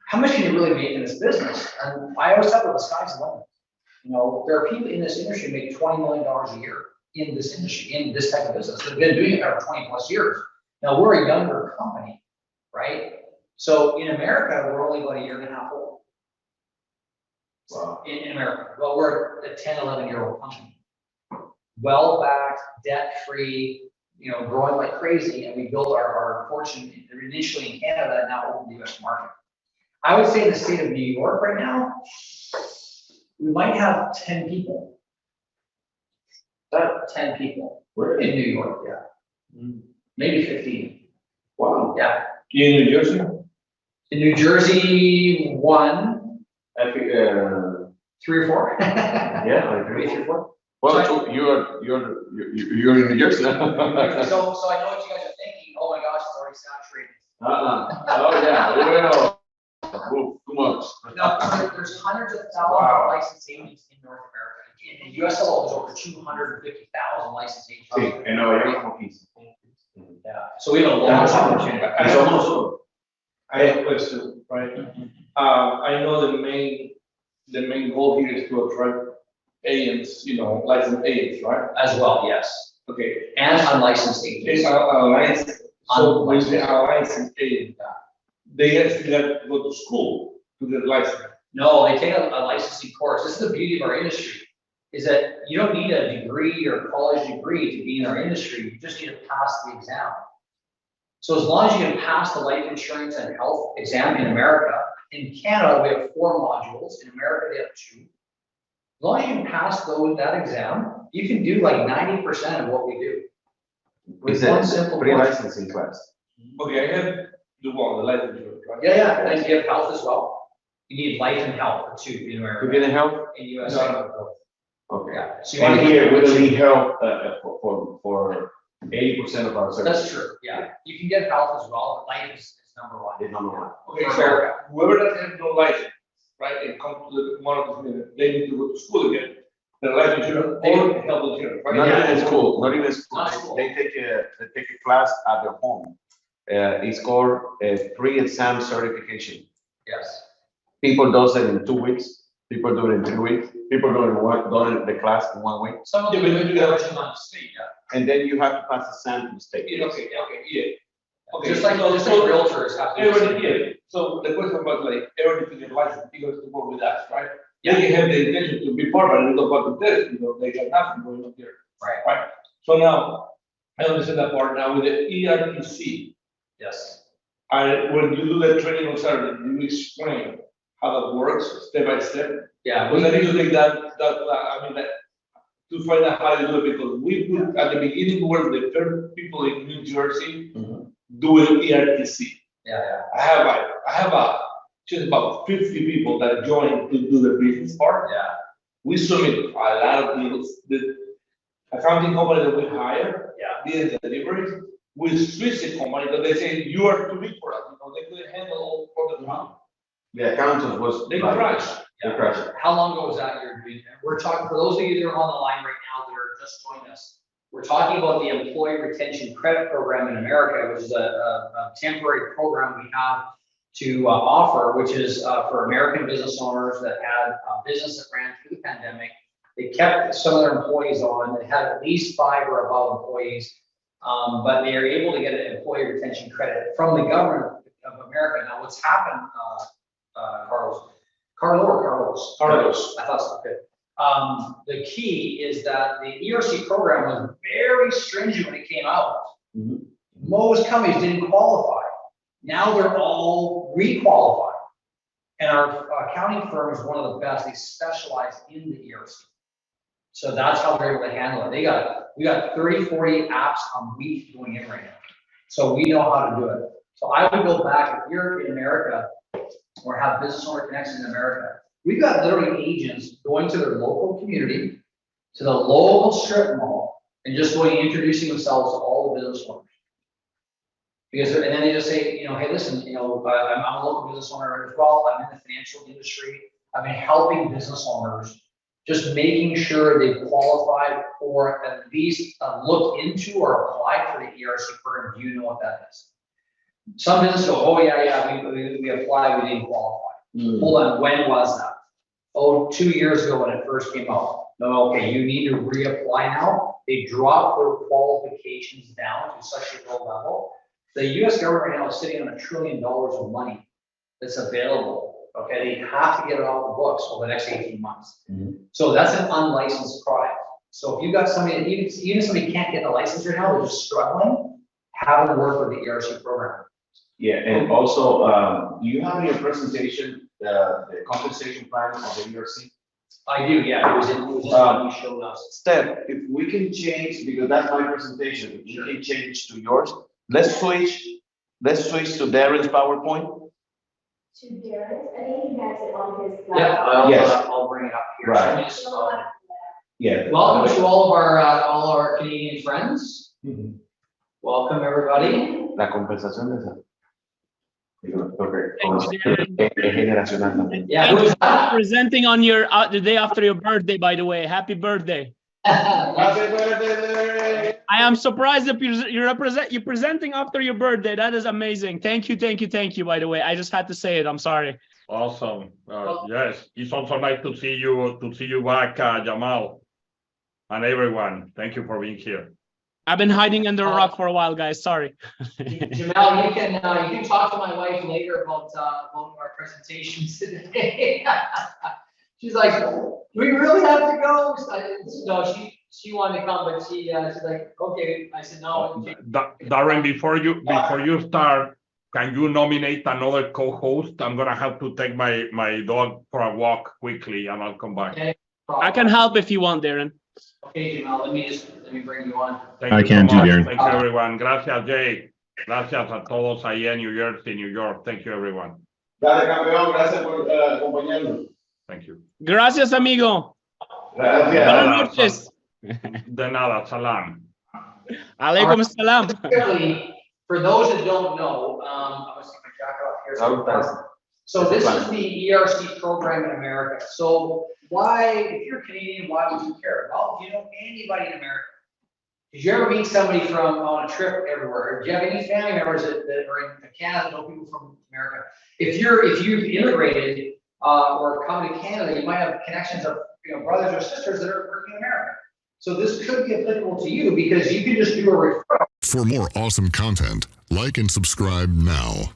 how much can you really make in this business? And I always tell them the sky's the limit. There are people in this industry who make $20 million a year in this industry, in this type of business. They've been doing it for 20 plus years. Now we're a younger company, right? So in America, we're only about a year and a half old. Wow. In America, well, we're a 10, 11-year-old company. Well-backed, debt-free, growing like crazy, and we built our fortune initially in Canada and now open the US market. I would say in the state of New York right now, we might have 10 people. About 10 people. We're in New York, yeah. Maybe 15. Wow. Yeah. In New Jersey? In New Jersey, 1. I think 3 or 4. Yeah, like 3 or 4. Well, so you're in New Jersey. So I know what you guys are thinking. Oh my gosh, it's already saturated. Oh yeah. Well, too much. No, so there's hundreds of thousands of licensed agents in North America. In the US alone, there's over 250,000 licensed agents. Yeah. So we have a large opportunity. I have a question, right? I know the main goal here is to attract agents, licensed agents, right? As well, yes. Okay. And unlicensed agents. So when they are licensed agents, they still have to go to school to get licensed. No, they take a licensing course. This is the beauty of our industry, is that you don't need a degree or a college degree to be in our industry. You just need to pass the exam. So as long as you can pass the life insurance and health exam in America, in Canada, we have 4 modules. In America, they have 2. As long as you can pass that exam, you can do like 90% of what we do. With one simple pre-licensing class. Okay, I have the life insurance, right? Yeah. And you have health as well. You need life and health for 2 in America. You get health? In US. No. Okay. Yeah. So and here we don't need help for 80% of our services. That's true. Yeah. You can get health as well, but life is number 1. It's number 1. Okay, so whoever doesn't have no license, right, and come to one of these meetings, they need to go to school again. The life insurance or health insurance, right? Not even school. Not even school. Not school. They take a class at their home. It's called a pre-exam certification. Yes. People do it in 2 weeks. People do it in 3 weeks. People do the class in 1 week. Some of them do that 2 months. Yeah. And then you have to pass a exam to the state. Okay, yeah. Okay, Just like realtors have to. Everybody here. So the question about like everybody to get licensed, because to work with us, right? Yeah. They have the intention to be part, but they don't want to test, they got nothing going on here. Right. So now I understand that part now with the ERTC. Yes. When you do the training on Saturday, do you explain how that works step by step? Yeah. Because I need to take that to find out how to do it, because we put at the beginning we were the third people in New Jersey doing ERTC. Yeah. I have just about 50 people that join to do the business part. Yeah. We submit a lot of deals. The accounting company that we hire, did the deliveries. We switch the company because they say you are too big for us. They couldn't handle all for the time. The accountant was. They crashed. They crashed. How long ago was that you're doing? We're talking, for those of you that are on the line right now that are just joining us, we're talking about the Employee Retention Credit Program in America, which is a temporary program we have to offer, which is for American business owners that had a business that ran through the pandemic. They kept some of their employees on. They had at least 5 or above employees, but they are able to get an employee retention credit from the government of America. Now, what's happened, Carlos, I thought so. Good. The key is that the ERC program was very stringent when it came out. Most companies didn't qualify. Now they're all re-qualified. And our accounting firm is one of the best. They specialize in the ERC. So that's how they're able to handle it. We got 30, 40 apps a week going in right now. So we know how to do it. So I would go back, if you're in America or have business owner connections in America, we've got literally agents going to their local community, to the local strip mall, and just going and introducing themselves to all the business owners. Because, and then they just say, hey, listen, I'm a local business owner as well. I'm in the financial industry. I've been helping business owners, just making sure they qualify or at least look into or apply for the ERC program. Do you know what that is? Some businesses go, oh yeah, we applied, we didn't qualify. Hold on, when was that? Oh, 2 years ago when it first came out. No, okay, you need to reapply now. They drop their qualifications down to such a low level. The US government right now is sitting on $1 trillion of money that's available. Okay, they have to get it off the books over the next 18 months. So that's an unlicensed product. So if you've got somebody, even if somebody can't get the license right now, they're just struggling, have them work with the ERC program. Yeah, and also, do you have in your presentation the compensation plan of the ERC? I do, yeah. It was in what you showed us. Steph, if we can change, because that's my presentation, if you can change to yours, let's switch to Darren's PowerPoint. To Darren, I think he has it on his. Yeah, Yes. I'll bring it up here. Right. So Yeah. welcome to all of our Canadian friends. Welcome, everybody. La compensación de esa. Yeah, who's that? Presenting on your the day after your birthday, by the way. Happy birthday! Happy birthday! I am surprised that you're presenting after your birthday. That is amazing. Thank you. By the way, I just had to say it. I'm sorry. Awesome. Yes, it's also nice to see you back, Jamal, and everyone. Thank you for being here. I've been hiding under a rock for a while, guys. Sorry. Jamal, you can talk to my wife later about our presentations today. She's like, do we really have to go? No, she wanted to come, but she's like, okay. I said no. Darren, before you start, can you nominate another co-host? I'm gonna have to take my dog for a walk quickly, and I'll come back. Okay. I can help if you want, Darren. Okay, Jamal, let me bring you on. I can too, Darren. Thank you, everyone. Gracias, Jay. Gracias a todos ahí en New Jersey, New York. Thank you, everyone. Dale, campeón, gracias por acompañarnos. Thank you. Gracias, amigo. Gracias. Buenas noches. De nada, salam. Alaikum salam. For those that don't know, I'm gonna stick my jacket off here. So this is the ERC program in America. So why, if you're Canadian, why would you care? Well, do you know anybody in America? Did you ever meet somebody from on a trip everywhere? Do you have any family members that are in Canada, know people from America? If you've immigrated or come to Canada, you might have connections of brothers or sisters that are working in America. So this could be applicable to you because you can just do a referral. For more awesome content, like and subscribe now.